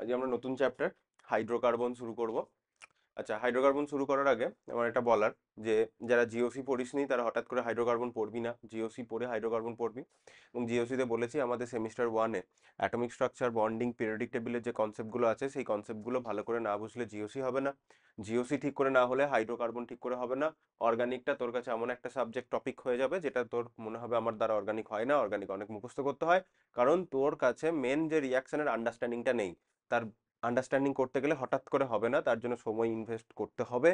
আজকে আমরা নতুন চ্যাপ্টার হাইড্রোকার্বন শুরু করব। আচ্ছা, হাইড্রোকার্বন শুরু করার আগে আমার এটা বলার যে যারা জিওসি পড়িসনি তারা হঠাৎ করে হাইড্রোকার্বন পড়বি না, জিওসি পড়ে হাইড্রোকার্বন পড়বি। এবং জিওসিতে বলেছি আমাদের সেমিস্টার ওয়ানে অ্যাটমিক স্ট্রাকচার, বন্ডিং, পিরিয়ডিক টেবিলের যে কনসেপ্টগুলো আছে সেই কনসেপ্টগুলো ভালো করে না বুঝলে জিওসি হবে না। জিওসি ঠিক করে না হলে হাইড্রোকার্বন ঠিক করে হবে না। অর্গানিকটা তোর কাছে এমন একটা সাবজেক্ট টপিক হয়ে যাবে যেটা তোর মনে হবে আমার দ্বারা অর্গানিক হয় না, অর্গানিক অনেক মুখস্থ করতে হয়। কারণ তোর কাছে মেন যে রিয়াকশনের আন্ডারস্ট্যান্ডিংটা নেই। তার আন্ডারস্ট্যান্ডিং করতে গেলে হঠাৎ করে হবে না, তার জন্য সময় ইনভেস্ট করতে হবে।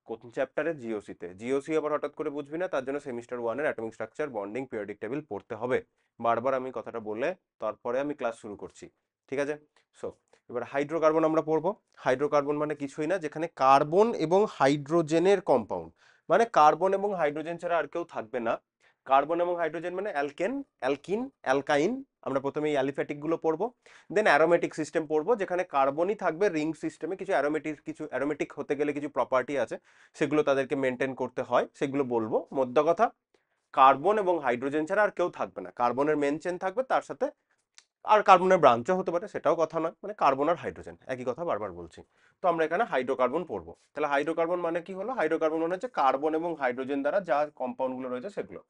কোন চ্যাপ্টারে? জিওসিতে। জিওসি আবার হঠাৎ করে বুঝবি না, তার জন্য সেমিস্টার ওয়ানের atomic structure, bonding, periodic table পড়তে হবে। বারবার আমি কথাটা বলে তারপরে আমি ক্লাস শুরু করছি, ঠিক আছে? সো এবার হাইড্রোকার্বন আমরা পড়বো। হাইড্রোকার্বন মানে কিছুই না যেখানে কার্বন এবং হাইড্রোজেনের কম্পাউন্ড, মানে কার্বন এবং হাইড্রোজেন ছাড়া আর কেউ থাকবে না। কার্বন এবং হাইড্রোজেন মানে অ্যালকেন, অ্যালকিন, অ্যালকাইন। আমরা প্রথমে এই অ্যালিফ্যাটিক গুলো পড়বো, দেন অ্যারোমেটিক সিস্টেম পড়বো যেখানে কার্বনই থাকবে রিং সিস্টেমে। কিছু অ্যারোমেটিক হতে গেলে কিছু প্রপার্টি আছে, সেগুলো তাদেরকে মেনটেন করতে হয়, সেগুলো বলবো। মোদ্দা কথা, কার্বন এবং হাইড্রোজেন ছাড়া আর কেউ থাকবে না। কার্বনের মেন চেন থাকবে, তার সাথে আর কার্বনের ব্রাঞ্চও হতে পারে, সেটাও কথা নয়। মানে কার্বন আর হাইড্রোজেন একই কথা, বারবার বলছি। তো আমরা এখানে হাইড্রোকার্বন পড়বো। তাহলে হাইড্রোকার্বন মানে কি হলো? হাইড্রোকার্বন মানে হচ্ছে কার্বন এবং হাইড্রোজেন দ্বারা যা কম্পাউন্ড গুলো রয়েছে সেগুলো।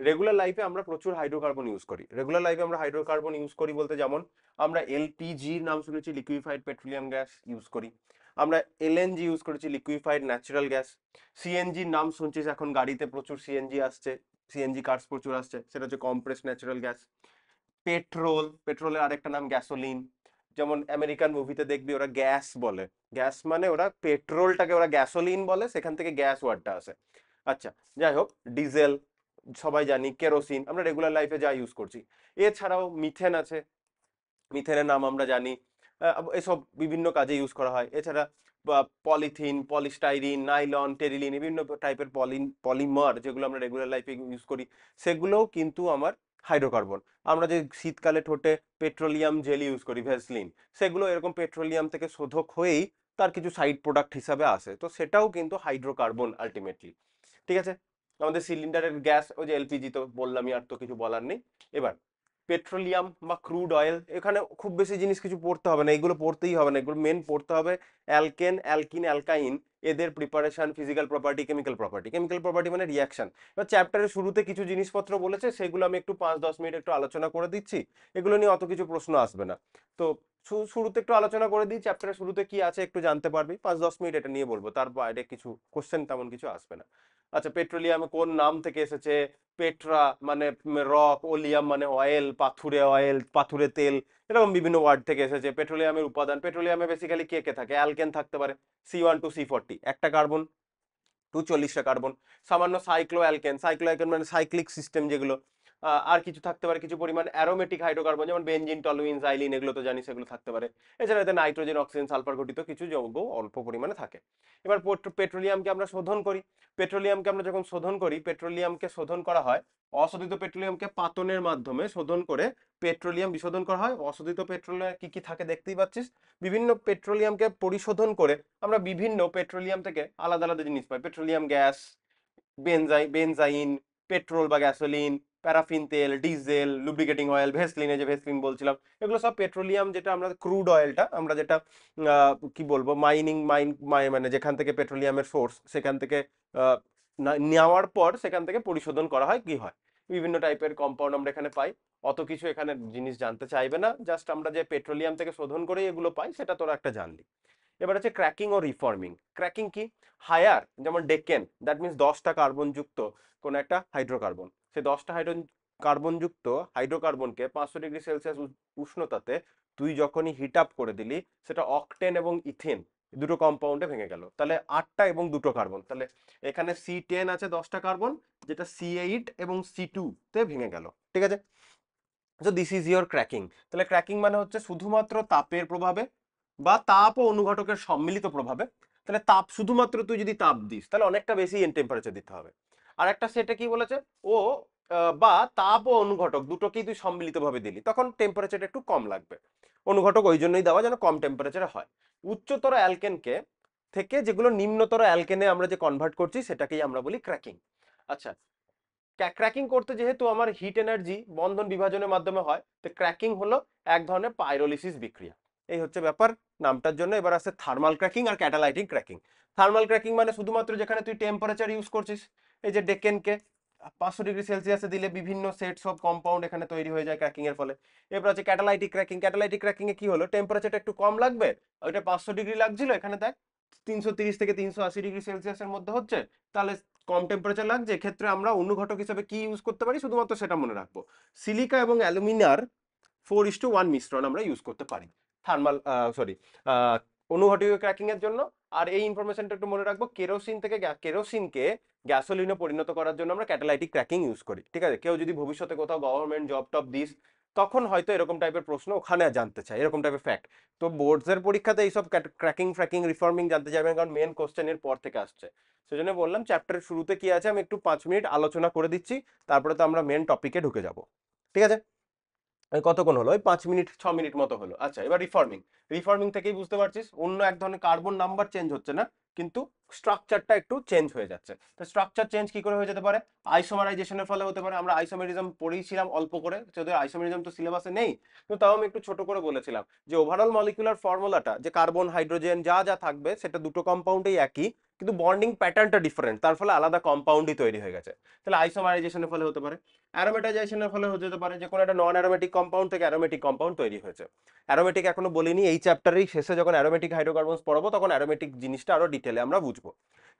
রেগুলার লাইফে আমরা প্রচুর হাইড্রোকার্বন ইউজ করি। রেগুলার লাইফে আমরা হাইড্রোকার্বন ইউজ করি বলতে যেমন আমরা এলপিজির নাম শুনেছি, লিকুইফাইড পেট্রোলিয়াম গ্যাস ইউজ করি। আমরা এলএনজি ইউজ করেছি, লিকুইফাইড ন্যাচারাল গ্যাস। সিএনজির নাম শুনছিস, এখন গাড়িতে প্রচুর সিএনজি আসছে, সিএনজি কার্স প্রচুর আসছে, সেটা হচ্ছে কম্প্রেসড ন্যাচারাল গ্যাস। পেট্রোলের আরেকটা নাম গ্যাসোলিন। যেমন আমেরিকান মুভিতে দেখবি ওরা গ্যাস বলে, গ্যাস মানে ওরা পেট্রোলটাকে ওরা গ্যাসোলিন বলে, সেখান থেকে গ্যাস ওয়ার্ডটা আসে। আচ্ছা, যাই হোক, ডিজেল সবাই জানি, কেরোসিন আমরা রেগুলার লাইফে যা ইউজ করছি। এছাড়াও মিথেন আছে, মিথেনের নাম আমরা জানি। এসব বিভিন্ন কাজে ইউজ করা হয়। এছাড়া পলিথিন, পলিস্টাইরিন, নাইলন, টেরিলিন, বিভিন্ন টাইপের পলিমার যেগুলো আমরা রেগুলার লাইফে ইউজ করি, সেগুলোও কিন্তু আমার হাইড্রোকার্বন। আমরা যে শীতকালে ঠোঁটে পেট্রোলিয়াম জেল ইউজ করি, ভ্যাসলিন, সেগুলো এরকম পেট্রোলিয়াম থেকে শোধক হয়েই তার কিছু সাইড প্রোডাক্ট হিসাবে আসে, তো সেটাও কিন্তু হাইড্রোকার্বন আলটিমেটলি। ঠিক আছে? আমাদের সিলিন্ডারের গ্যাস ওই যে এলপিজি, তো বললামই, আর তো কিছু বলার নেই। এবার পেট্রোলিয়াম বা ক্রুড অয়েল, এখানে খুব বেশি জিনিস কিছু পড়তে হবে না, এগুলো পড়তেই হবে না। এগুলো মেন পড়তে হবে অ্যালকেন, অ্যালকিন, অ্যালকাইন, এদের preparation, physical property, chemical property. Chemical property মানে রিয়াকশন। এবার চ্যাপ্টারের শুরুতে কিছু জিনিসপত্র বলেছে, সেগুলো আমি একটু 5-10 মিনিট একটু আলোচনা করে দিচ্ছি। এগুলো নিয়ে অত কিছু প্রশ্ন আসবে না। তো শুরুতে একটু আলোচনা করে দিই, চ্যাপ্টারের শুরুতে কি আছে একটু জানতে পারবি। 5-10 মিনিট এটা নিয়ে বলবো, তার বাইরে কিছু কোশ্চেন তেমন কিছু আসবে না। আচ্ছা, পেট্রোলিয়াম কোন নাম থেকে এসেছে? পেট্রা মানে রক, ওলিয়াম মানে অয়েল, পাথুরে অয়েল, পাথুরে তেল, এরকম বিভিন্ন ওয়ার্ড থেকে এসেছে। পেট্রোলিয়ামের উপাদান, পেট্রোলিয়ামে বেসিক্যালি কে কে থাকে? অ্যালকেন থাকতে পারে, C1 to C40, একটা কার্বন, 240টা কার্বন। সামান্য সাইক্লো অ্যালকেন, সাইক্লো অ্যালকেন মানে সাইক্লিক সিস্টেম যেগুলো। আর কিছু থাকতে পারে, কিছু পরিমাণ অ্যারোমেটিক হাইড্রোকার্বন যেমন বেনজিন, টলুইন, জাইলিন, এগুলো তো জানি, সেগুলো থাকতে পারে। এছাড়া এতে নাইট্রোজেন, অক্সিজেন, সালফার ঘটিত কিছু যৌগ অল্প পরিমাণে থাকে। এবার পেট্রোলিয়ামকে আমরা শোধন করি। পেট্রোলিয়ামকে আমরা যখন শোধন করি, পেট্রোলিয়ামকে শোধন করা হয় অশোধিত পেট্রোলিয়ামকে পাতনের মাধ্যমে শোধন করে পেট্রোলিয়াম বিশোধন করা হয়। অশোধিত পেট্রোলিয়াম কি কি থাকে দেখতেই পাচ্ছিস। বিভিন্ন পেট্রোলিয়ামকে পরিশোধন করে আমরা বিভিন্ন পেট্রোলিয়াম থেকে আলাদা আলাদা জিনিস পাই। পেট্রোলিয়াম গ্যাস, বেনজাইন, পেট্রোল বা গ্যাসোলিন, প্যারাফিন তেল, ডিজেল, লুব্রিকেটিং অয়েল, ভেসলিন, এই যে ভেসলিন বলছিলাম, এগুলো সব পেট্রোলিয়াম। যেটা আমরা ক্রুড অয়েলটা আমরা যেটা কি বলবো, মানে যেখান থেকে পেট্রোলিয়ামের সোর্স, সেখান থেকে আহ, নেওয়ার পর সেখান থেকে পরিশোধন করা হয়, কি হয় বিভিন্ন টাইপের কম্পাউন্ড আমরা এখানে পাই। অত কিছু এখানে জিনিস জানতে চাইবে না, জাস্ট আমরা যে পেট্রোলিয়াম থেকে শোধন করেই এগুলো পাই সেটা তোরা একটা জানলি। এবার হচ্ছে ক্র্যাকিং ও রিফর্মিং। ক্র্যাকিং কি? হায়ার, যেমন ডেকেন, দ্যাট মিনস 10টা কার্বন যুক্ত কোন একটা হাইড্রোকার্বন, সেই 10টা কার্বন যুক্ত হাইড্রোকার্বনকে 500 ডিগ্রি সেলসিয়াস উষ্ণতাতে তুই যখনই হিট আপ করে দিলি, সেটা অকটেন এবং ইথেন দুটো কম্পাউন্ডে ভেঙে গেল। তাহলে 8টা এবং দুটো কার্বন, তাহলে এখানে C10 আছে 10টা কার্বন, যেটা C8 এবং C2 তে ভেঙে গেল। ঠিক আছে? তো দিস ইজ ইয়োর ক্র্যাকিং। তাহলে ক্র্যাকিং মানে হচ্ছে শুধুমাত্র তাপের প্রভাবে বা তাপ ও অনুঘটকের সম্মিলিত প্রভাবে। তাহলে তাপ, শুধুমাত্র তুই যদি তাপ দিস তাহলে অনেকটা বেশি টেম্পারেচার দিতে হবে। আর একটা সেটা কি বলেছে, ও বা তাপ ও অনুঘটক দুটোকেই তুই সম্মিলিতভাবে দিলি, তখন টেম্পারেচার একটু কম লাগবে। অনুঘটক ওই জন্যই দেওয়া যেন কম টেম্পারেচারে হয়। উচ্চতর অ্যালকেনকে থেকে যেগুলো নিম্নতর অ্যালকেনে আমরা যে কনভার্ট করছি সেটাকেই আমরা বলি ক্র্যাকিং। আচ্ছা, ক্র্যাকিং করতে যেহেতু আমার হিট এনার্জি বন্ধন বিভাজনের মাধ্যমে হয়, তো ক্র্যাকিং হলো এক ধরনের পাইরোলিসিস বিক্রিয়া। এই হচ্ছে ব্যাপার নামটার জন্য। এবার আছে থার্মাল ক্র্যাকিং আর ক্যাটালাইটিক ক্র্যাকিং। থার্মাল ক্র্যাকিং মানে শুধুমাত্র যেখানে তুই টেম্পারেচার ইউজ করছিস, এই যে ডেকেনকে 500 ডিগ্রি সেলসিয়াসে দিলে বিভিন্ন সেটস অফ কম্পাউন্ড এখানে তৈরি হয়ে যায় ক্র্যাকিং এর ফলে। এরপর আছে ক্যাটালাইটিক ক্র্যাকিং। ক্যাটালাইটিক ক্র্যাকিং এ কি হলো, টেম্পারেচারটা একটু কম লাগবে, ওইটা 500 ডিগ্রি লাগছিল, এখানে দেখ 330 থেকে 380 ডিগ্রি সেলসিয়াসের মধ্যে হচ্ছে, তাহলে কম টেম্পারেচার লাগছে। এক্ষেত্রে আমরা অনুঘটক হিসেবে কি ইউজ করতে পারি, শুধুমাত্র সেটা মনে রাখবো, সিলিকা এবং অ্যালুমিনিয়ার 4:1 মিশ্রণ আমরা ইউজ করতে পারি থার্মাল সরি অনুঘটক ক্র্যাকিং এর জন্য। আর এই ইনফরমেশনটা একটু মনে রাখবো, কেরোসিন থেকে কেরোসিনকে গ্যাসোলিনে পরিণত করার জন্য আমরা ক্যাটালাইটিক ক্র্যাকিং ইউজ করি। ঠিক আছে, কেউ যদি ভবিষ্যতে কোথাও গভর্নমেন্ট জব টব দিস, তখন হয়তো এরকম টাইপের প্রশ্ন ওখানে জানতে চায়, এরকম টাইপের ফ্যাক্ট। তো বোর্ডসের পরীক্ষাতে এইসব ক্র্যাকিং ফ্র্যাকিং রিফর্মিং জানতে যাবেন, কারণ মেন কোশ্চেন এর পর থেকে আসছে। সেজন্য বললাম চ্যাপ্টারের শুরুতে কি আছে আমি একটু 5 মিনিট আলোচনা করে দিচ্ছি, তারপরে তো আমরা মেন টপিকে ঢুকে যাব। ঠিক আছে, কতক্ষণ হলো, ওই 5 মিনিট 6 মিনিট মতো হলো। আচ্ছা, এবার রিফর্মিং। রিফর্মিং থেকেই বুঝতে পারছিস অন্য এক ধরনের কার্বন নাম্বার চেঞ্জ হচ্ছে না, কিন্তু স্ট্রাকচারটা একটু চেঞ্জ হয়ে যাচ্ছে। তো স্ট্রাকচার চেঞ্জ কি করে হয়ে যেতে পারে, আইসোমারাইজেশনের ফলে হতে পারে। আমরা আইসোমেরিজম পড়েছিলাম অল্প করে, যদিও আইসোমেরিজম তো সিলেবাসে নেই, কিন্তু তাও আমি একটু ছোট করে বলেছিলাম যে ওভারঅল মলিকুলার ফর্মুলাটা, যে কার্বন হাইড্রোজেন যা যা থাকবে সেটা দুটো কম্পাউন্ডেই একই, কিন্তু বন্ডিং প্যাটার্নটা ডিফারেন্ট, তার ফলে আলাদা কম্পাউন্ডই তৈরি হয়ে গেছে। তাহলে আইসোমারাইজেশনের ফলে হতে পারে। অ্যারোমেটাইজেশনের ফলে হতে যেতে পারে যে কোনো একটা নন অ্যারোমেটিক কম্পাউন্ড থেকে অ্যারোমেটিক কম্পাউন্ড তৈরি হয়েছে। অ্যারোমেটিক এখনো বলিনি, এই চ্যাপ্টারেই শেষে যখন অ্যারোমেটিক হাইড্রোকার্বনস পড়াবো তখন অ্যারোমেটিক জিনিসটা আরো ডিটেলে আমরা বুঝবো।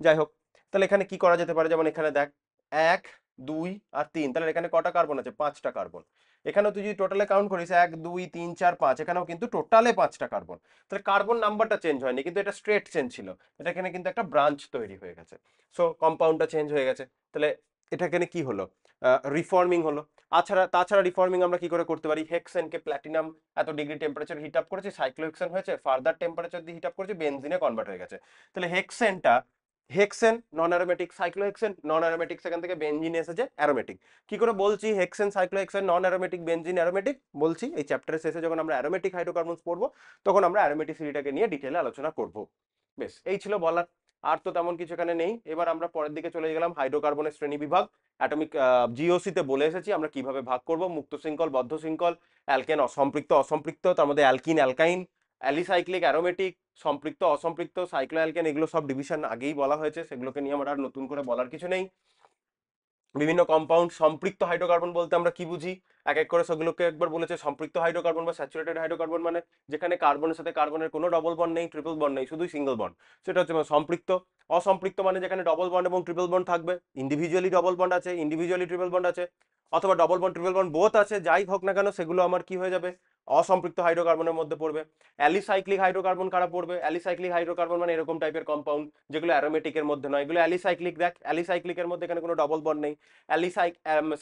যাই হোক, তাহলে এখানে কি করা যেতে পারে, যেমন এখানে দেখ 1 2 আর 3, তাহলে এখানে কটা কার্বন আছে, 5টা কার্বন। এখানেও তুই যদি টোটালে কাউন্ট করিস 1 2 3 4 5, এখানেও কিন্তু টোটালে 5টা কার্বন। তাহলে কার্বন নাম্বারটা চেঞ্জ হয়নি, কিন্তু এটা স্ট্রেট চেঞ্জ ছিল, এটা এখানে কিন্তু একটা ব্রাঞ্চ তৈরি হয়ে গেছে। সো কম্পাউন্ডটা চেঞ্জ হয়ে গেছে, তাহলে এটা এখানে কি হলো, রিফর্মিং হলো। তাছাড়া রিফর্মিং আমরা কি করে করতে পারি, হেক্সেনকে প্ল্যাটিনাম এত ডিগ্রি টেম্পারেচার হিট আপ করেছে, সাইক্লোহেক্সেন হয়েছে, ফার্দার টেম্পারেচার দিয়ে হিট আপ করেছে, বেনজিনে কনভার্ট হয়ে গেছে। তাহলে হেক্সেন নন অ্যারোমেটিক, সাইক্লোহেক্সেন নন অ্যারোমেটিক, সেখান থেকে বেনজিন এসেছে অ্যারোমেটিক। কি করে বলছি হেক্সেন সাইক্লোহেক্সেন নন অ্যারোমেটিক, বেনজিন অ্যারোমেটিক, বলছি এই চ্যাপ্টারের শেষে যখন আমরা অ্যারোমেটিক হাইড্রোকার্বনস পড়বো তখন আমরা অ্যারোমেটিসিটিটাকে নিয়ে ডিটেলে আলোচনা করব। বেশ, এই ছিল বলার, আর তো তেমন কিছু এখানে নেই। এবার আমরা পরের দিকে চলে গেলাম, হাইড্রোকার্বনের শ্রেণী বিভাগ। অ্যাটমিক জিওসিতে বলে এসেছি আমরা কিভাবে ভাগ করব, মুক্ত শৃঙ্খল, বদ্ধ শৃঙ্খল, অ্যালকেন অসম্পৃক্ত অসম্পৃক্ত, তার মধ্যে অ্যালকিন অ্যালকাইন, অ্যালিসাইক্লিক অ্যারোমেটিক, সম্পৃক্ত অসম্পৃক্ত, সাইক্লো অ্যালকেন, এগুলো সব ডিভিশন আগেই বলা হয়েছে, সেগুলোকে নিয়ে আমার আর নতুন করে বলার কিছু নেই। বিভিন্ন কম্পাউন্ড, সম্পৃক্ত হাইড্রোকার্বন বলতে আমরা কি বুঝি, এক এক করে সেগুলোকে একবার বলেছে। সম্পৃক্ত হাইড্রোকার্বন বা স্যাচুরেটেড হাইড্রোকার্বন মানে যেখানে কার্বনের সাথে কার্বনের কোনো ডবল বন্ড নেই, ট্রিপল বন্ড নেই, শুধুই সিঙ্গেল বন্ড, সেটা হচ্ছে সম্পৃক্ত। অসম্পৃক্ত মানে যেখানে ডবল বন্ড এবং ট্রিপল বন্ড থাকবে, ইন্ডিভিজুয়ালি ডবল বন্ড আছে, ইন্ডিভিজুয়ালি ট্রিপল বন্ড আছে, অথবা double bond triple bond both আছে, যাই হোক না কেন সেগুলো আমার কি হয়ে যাবে, অসম্পৃক্ত হাইড্রোকার্বনের মধ্যে পড়বে। অ্যালিসাইক্লিক হাইড্রোকার্বন কারা পড়বে, অ্যালিসাইক্লিক হাইড্রোকার্বন মানে এরকম টাইপের কম্পাউন্ড যেগুলো অ্যারোমেটিকের মধ্যে নয়, এগুলো অ্যালিসাইক্লিক। দেখ অ্যালিসাইক্লিকের মধ্যে এখানে কোনো ডবল বন্ড নেই।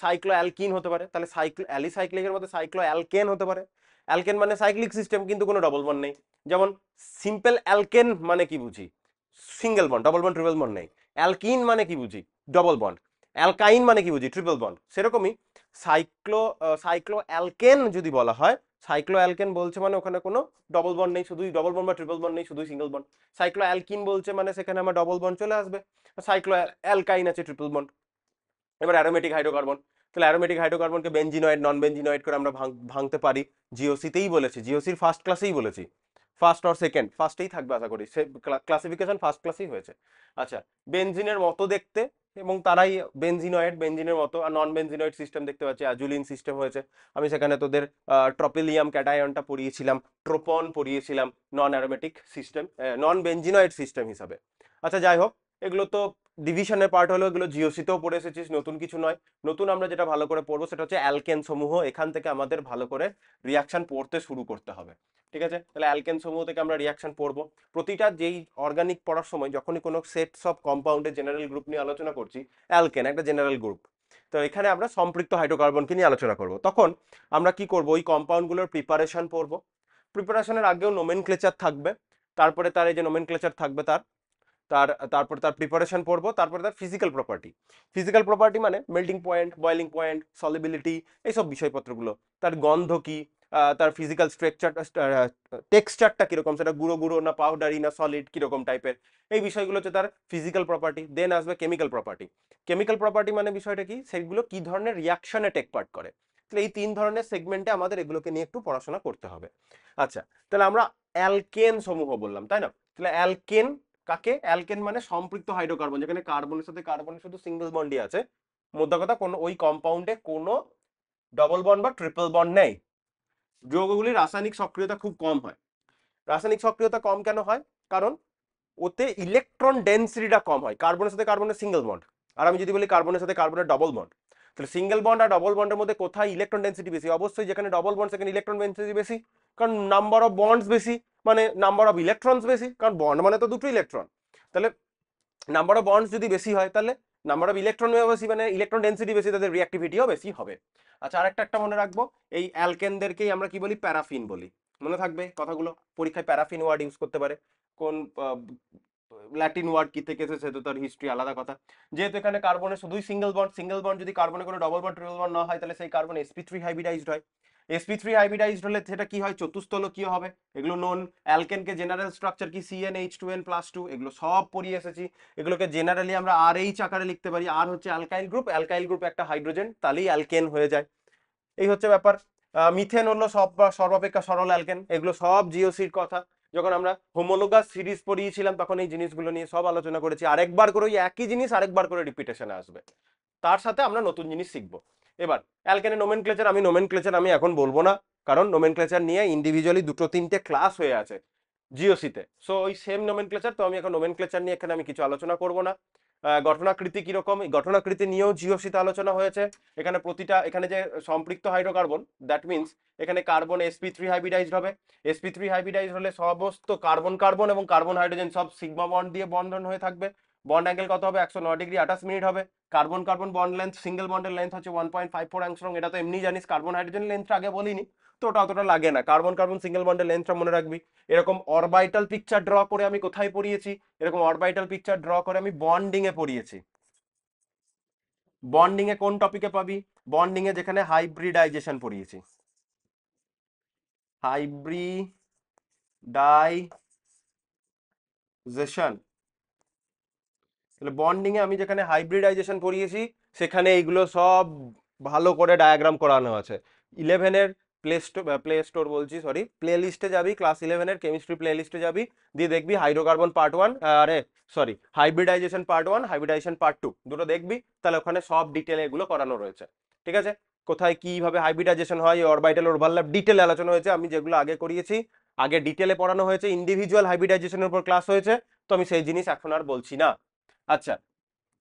সাইক্লো অ্যালকিন হতে পারে, তাহলে অ্যালিসাইক্লিকের মধ্যে সাইক্লো অ্যালকেন হতে পারে। অ্যালকেন মানে সাইক্লিক সিস্টেম কিন্তু কোনো ডবল বন্ড নেই। যেমন সিম্পল অ্যালকেন মানে কি বুঝি, single bond, double bond triple bond নেই। অ্যালকিন মানে কি বুঝি, ডবল বন্ড। অ্যালকাইন মানে কি বুঝি, ট্রিপল বন্ড। সেরকমই সাইক্লো অ্যালকেন যদি বলা হয়, সাইক্লো অ্যালকেন বলছে মানে ওখানে কোনো ডবল বন্ড নেই, শুধুই ডবল বন্ড বা ট্রিপল বন্ড নেই, শুধুই সিঙ্গেল বন্ড। সাইক্লো অ্যালকিন বলছে মানে সেখানে আমার ডবল বন্ড চলে আসবে। সাইক্লো অ্যালকাইন আছে ট্রিপল বন্ড। এবার অ্যারোমেটিক হাইড্রোকার্বন, তাহলে অ্যারোমেটিক হাইড্রোকার্বনকে বেনজিনয়েড নন বেনজিনয়েড করে আমরা ভাঙতে পারি। জিওসিতেই বলেছি, জিওসির ফার্স্ট ক্লাসেই বলেছি, ফার্স্ট অর সেকেন্ড, ফার্স্টেই থাকবে আশা করি, সে ক্লাসিফিকেশন ফার্স্ট ক্লাসেই হয়েছে। আচ্ছা, বেনজিনের মতো দেখতে এবং তারাই বেনজিনের মতো। আর নন বেনজিনয়েড সিস্টেম দেখতে পাচ্ছি, অ্যাজুলিন সিস্টেম হয়েছে। আমি সেখানে তোদের ট্রপিলিয়াম ক্যাটায়নটা পড়িয়েছিলাম, ট্রোপন পড়িয়েছিলাম, নন অ্যারোমেটিক সিস্টেম, নন বেনজিনয়েড সিস্টেম হিসাবে। আচ্ছা যাই হোক, এগুলো তো ডিভিশনের পার্ট হলো, এগুলো জিওসিতেও পড়ে এসেছিস, নতুন কিছু নয়। নতুন আমরা যেটা ভালো করে পড়বো সেটা হচ্ছে অ্যালকেন সমূহ, এখান থেকে আমাদের ভালো করে রিয়াকশন পড়তে শুরু করতে হবে। ঠিক আছে, তাহলে অ্যালকেন সমূহ থেকে আমরা রিয়াকশন পড়বো। প্রতিটা যেই অর্গানিক পড়ার সময় যখনই কোনো সেটস অফ কম্পাউন্ডের জেনারেল গ্রুপ নিয়ে আলোচনা করছি, অ্যালকেন একটা জেনারেল গ্রুপ, তো এখানে আমরা সম্পৃক্ত হাইড্রোকার্বনকে নিয়ে আলোচনা করব। তখন আমরা কি করব, ওই কম্পাউন্ডগুলোর প্রিপারেশন পড়বো। প্রিপারেশনের আগেও নোমেনক্লেচার থাকবে, তারপরে তার এই যে নোমেনক্লেচার থাকবে তারপর তার প্রিপারেশন পড়বো, তারপরে তার ফিজিক্যাল প্রপার্টি। ফিজিক্যাল প্রপার্টি মানে melting point, boiling point, solubility, এইসব বিষয়পত্রগুলো, তার গন্ধ কি, তার ফিজিক্যাল টেক্সচারটা কিরকম, সেটা গুঁড়ো গুঁড়ো না পাউডারি না সলিড কিরকম টাইপের, এই বিষয়গুলো হচ্ছে তার ফিজিক্যাল প্রপার্টি। দেন আসবে কেমিক্যাল প্রপার্টি। কেমিক্যাল প্রপার্টি মানে বিষয়টা কি, সেগুলো কি ধরনের রিয়াকশনে টেক পার্ট করে, তাহলে এই 3 ধরনের সেগমেন্টে আমাদের এগুলোকে নিয়ে একটু পড়াশোনা করতে হবে। আচ্ছা, তাহলে আমরা অ্যালকেন সমূহ বললাম, তাই না? তাহলে অ্যালকেন কাকে? অ্যালকেন মানে সম্পৃক্ত হাইড্রোকার্বন, যেখানে কার্বনের সাথে কার্বনের শুধু সিঙ্গেল বন্ডই আছে, মোদ্দা কথা কোনো ওই কম্পাউন্ডে কোনো ডবল বন্ড বা ট্রিপল বন্ড নেই। যৌগগুলির রাসায়নিক সক্রিয়তা খুব কম হয়। রাসায়নিক সক্রিয়তা কম কেন হয়? কারণ ওতে ইলেকট্রন ডেন্সিটিটা কম হয়। কার্বনের সাথে কার্বনের সিঙ্গেল বন্ড, আর আমি যদি বলি কার্বনের সাথে কার্বনের ডবল বন্ড, তাহলে সিঙ্গেল বন্ড আর ডবল বন্ডের মধ্যে কোথায় ইলেকট্রন ডেন্সিটি বেশি? অবশ্যই যেখানে ডবল বন্ড সেখানে ইলেকট্রন ডেন্সিটি বেশি, কারণ নাম্বার অফ বন্ডস বেশি, মানে নাম্বার অফ ইলেকট্রনস বেশি, কারণ বন্ড মানে তো দুটো ইলেকট্রন। তাহলে নাম্বার অফ বন্ডস যদি বেশি হয় তাহলে নাম্বার অফ ইলেকট্রন বেশি, মানে ইলেকট্রন ডেন্সিটি বেশি, তাদের রিঅ্যাক্টিভিটিও বেশি হবে। আচ্ছা, আরেকটা মনে রাখবো, এই অ্যালকেনদেরকেই আমরা কি বলি? প্যারাফিন বলি। মনে থাকবে কথাগুলো, পরীক্ষায় প্যারাফিন ওয়ার্ড ইউজ করতে পারে। কোন ল্যাটিন ওয়ার্ড কি থেকে এসেছে তো তার হিস্ট্রি আলাদা কথা। যেহেতু এখানে কার্বনে শুধুই সিঙ্গেল বন্ড যদি কার্বনে কোনো ডবল বন্ড ট্রিপল বন্ড না হয় তাহলে সেই কার্বন sp3 হাইব্রিডাইজড হয়। sp3 হাইব্রিডাইজড হলে সেটা কি হয়? চতুস্থলকীয় হবে। এগুলো নোন। অ্যালকেনকে জেনারেল স্ট্রাকচার কি? CnH2n+2, এগুলো সব পড়িয়ে এসেছি। এগুলোকে জেনারেলি আমরা RH আকারে লিখতে পারি। আর হচ্ছে অ্যালকাইল গ্রুপ, অ্যালকাইল গ্রুপ একটা হাইড্রোজেন, তাহলেই অ্যালকেন হয়ে যায়। এই হচ্ছে ব্যাপার। মিথেন হলো সর্বাপেক্ষা সরল অ্যালকেন। এগুলো সব জিওসির কথা। যখন আমরা হোমোলোগাস সিরিজ পড়িয়েছিলাম তখন এই জিনিসগুলো নিয়ে সব আলোচনা করেছি। আরেকবার করে ওই একই জিনিস আরেকবার করে রিপিটেশনে আসবে, তার সাথে আমরা নতুন জিনিস শিখবো। এবার অ্যালকেনের নোমেনক্লেচার আমি এখন বলবো না, কারণ নোমেনক্লেচার নিয়ে ইন্ডিভিজুয়ালি দুটো তিনটে ক্লাস হয়ে আছে জিওসিতে। সো ওই সেম নোমেনক্লেচার, তো আমি এখন নোমেনক্লেচার নিয়ে এখানে আমি কিছু আলোচনা করব না। ঘটনাকৃতি কিরকম, এই ঘটনাকৃতি নিয়েও জিওসিতে আলোচনা হয়েছে। এখানে এখানে যে সম্পৃক্ত হাইড্রোকার্বন, দ্যাট মিনস এখানে কার্বন sp3 হাইব্রিডাইজড হবে। sp3 হাইব্রিডাইজড হলে সমস্ত কার্বন কার্বন এবং কার্বন হাইড্রোজেন সব সিগমা বন্ড দিয়ে বন্ধন হয়ে থাকবে। বন্ড অ্যাঙ্গেল কত হবে? 109°28' হবে। Carbon carbon bond length, single বন্ডের লেন্থ হচ্ছে 1.54 অ্যাংস্ট্রম। এটা তো এমনি জানিস, কার্বন হাইড্রোজেন লেন্থটা আগে বলিনি, তো ওটা অতটা লাগে না। কার্বন কার্বন সিঙ্গেল বন্ডের লেন্থটা মনে রাখবি। এরকম অরবাইটাল পিকচার ড্র করে আমি কোথায় পড়িয়েছি? এরকম অরবাইটাল পিকচার ড্র করে আমি বন্ডিং এ পড়িয়েছি। বন্ডিং এ কোন টপিকে পাবি? বন্ডিং এ যেখানে হাইব্রিডাইজেশন পড়িয়েছি। হাইব্রিডাইজেশন, তাহলে বন্ডিং এ আমি যেখানে হাইব্রিডাইজেশন পড়িয়েছি সেখানে এইগুলো সব ভালো করে ডায়াগ্রাম করানো আছে। 11-এর প্লে স্টোর বলছি, সরি, প্লে লিস্টে যাবি, ক্লাস 11-এর কেমিস্ট্রি প্লে লিস্টে যাবি, দিয়ে দেখবি হাইড্রোকার্বন পার্ট 1, আরে sorry, hybridization part 1, hybridization part 2 দুটো দেখবি, তাহলে ওখানে সব ডিটেলে এগুলো করানো রয়েছে। ঠিক আছে? কোথায় কিভাবে হাইব্রিডাইজেশন হয়, অরবাইটাল ওভারল্যাপ ডিটেলে আলোচনা হয়েছে। আমি যেগুলো আগে করিয়েছি, আগে ডিটেলে পড়ানো হয়েছে, ইন্ডিভিজুয়াল হাইব্রিডাইজেশনের উপর ক্লাস হয়েছে, তো আমি সেই জিনিস এখন আর বলছি না। আচ্ছা,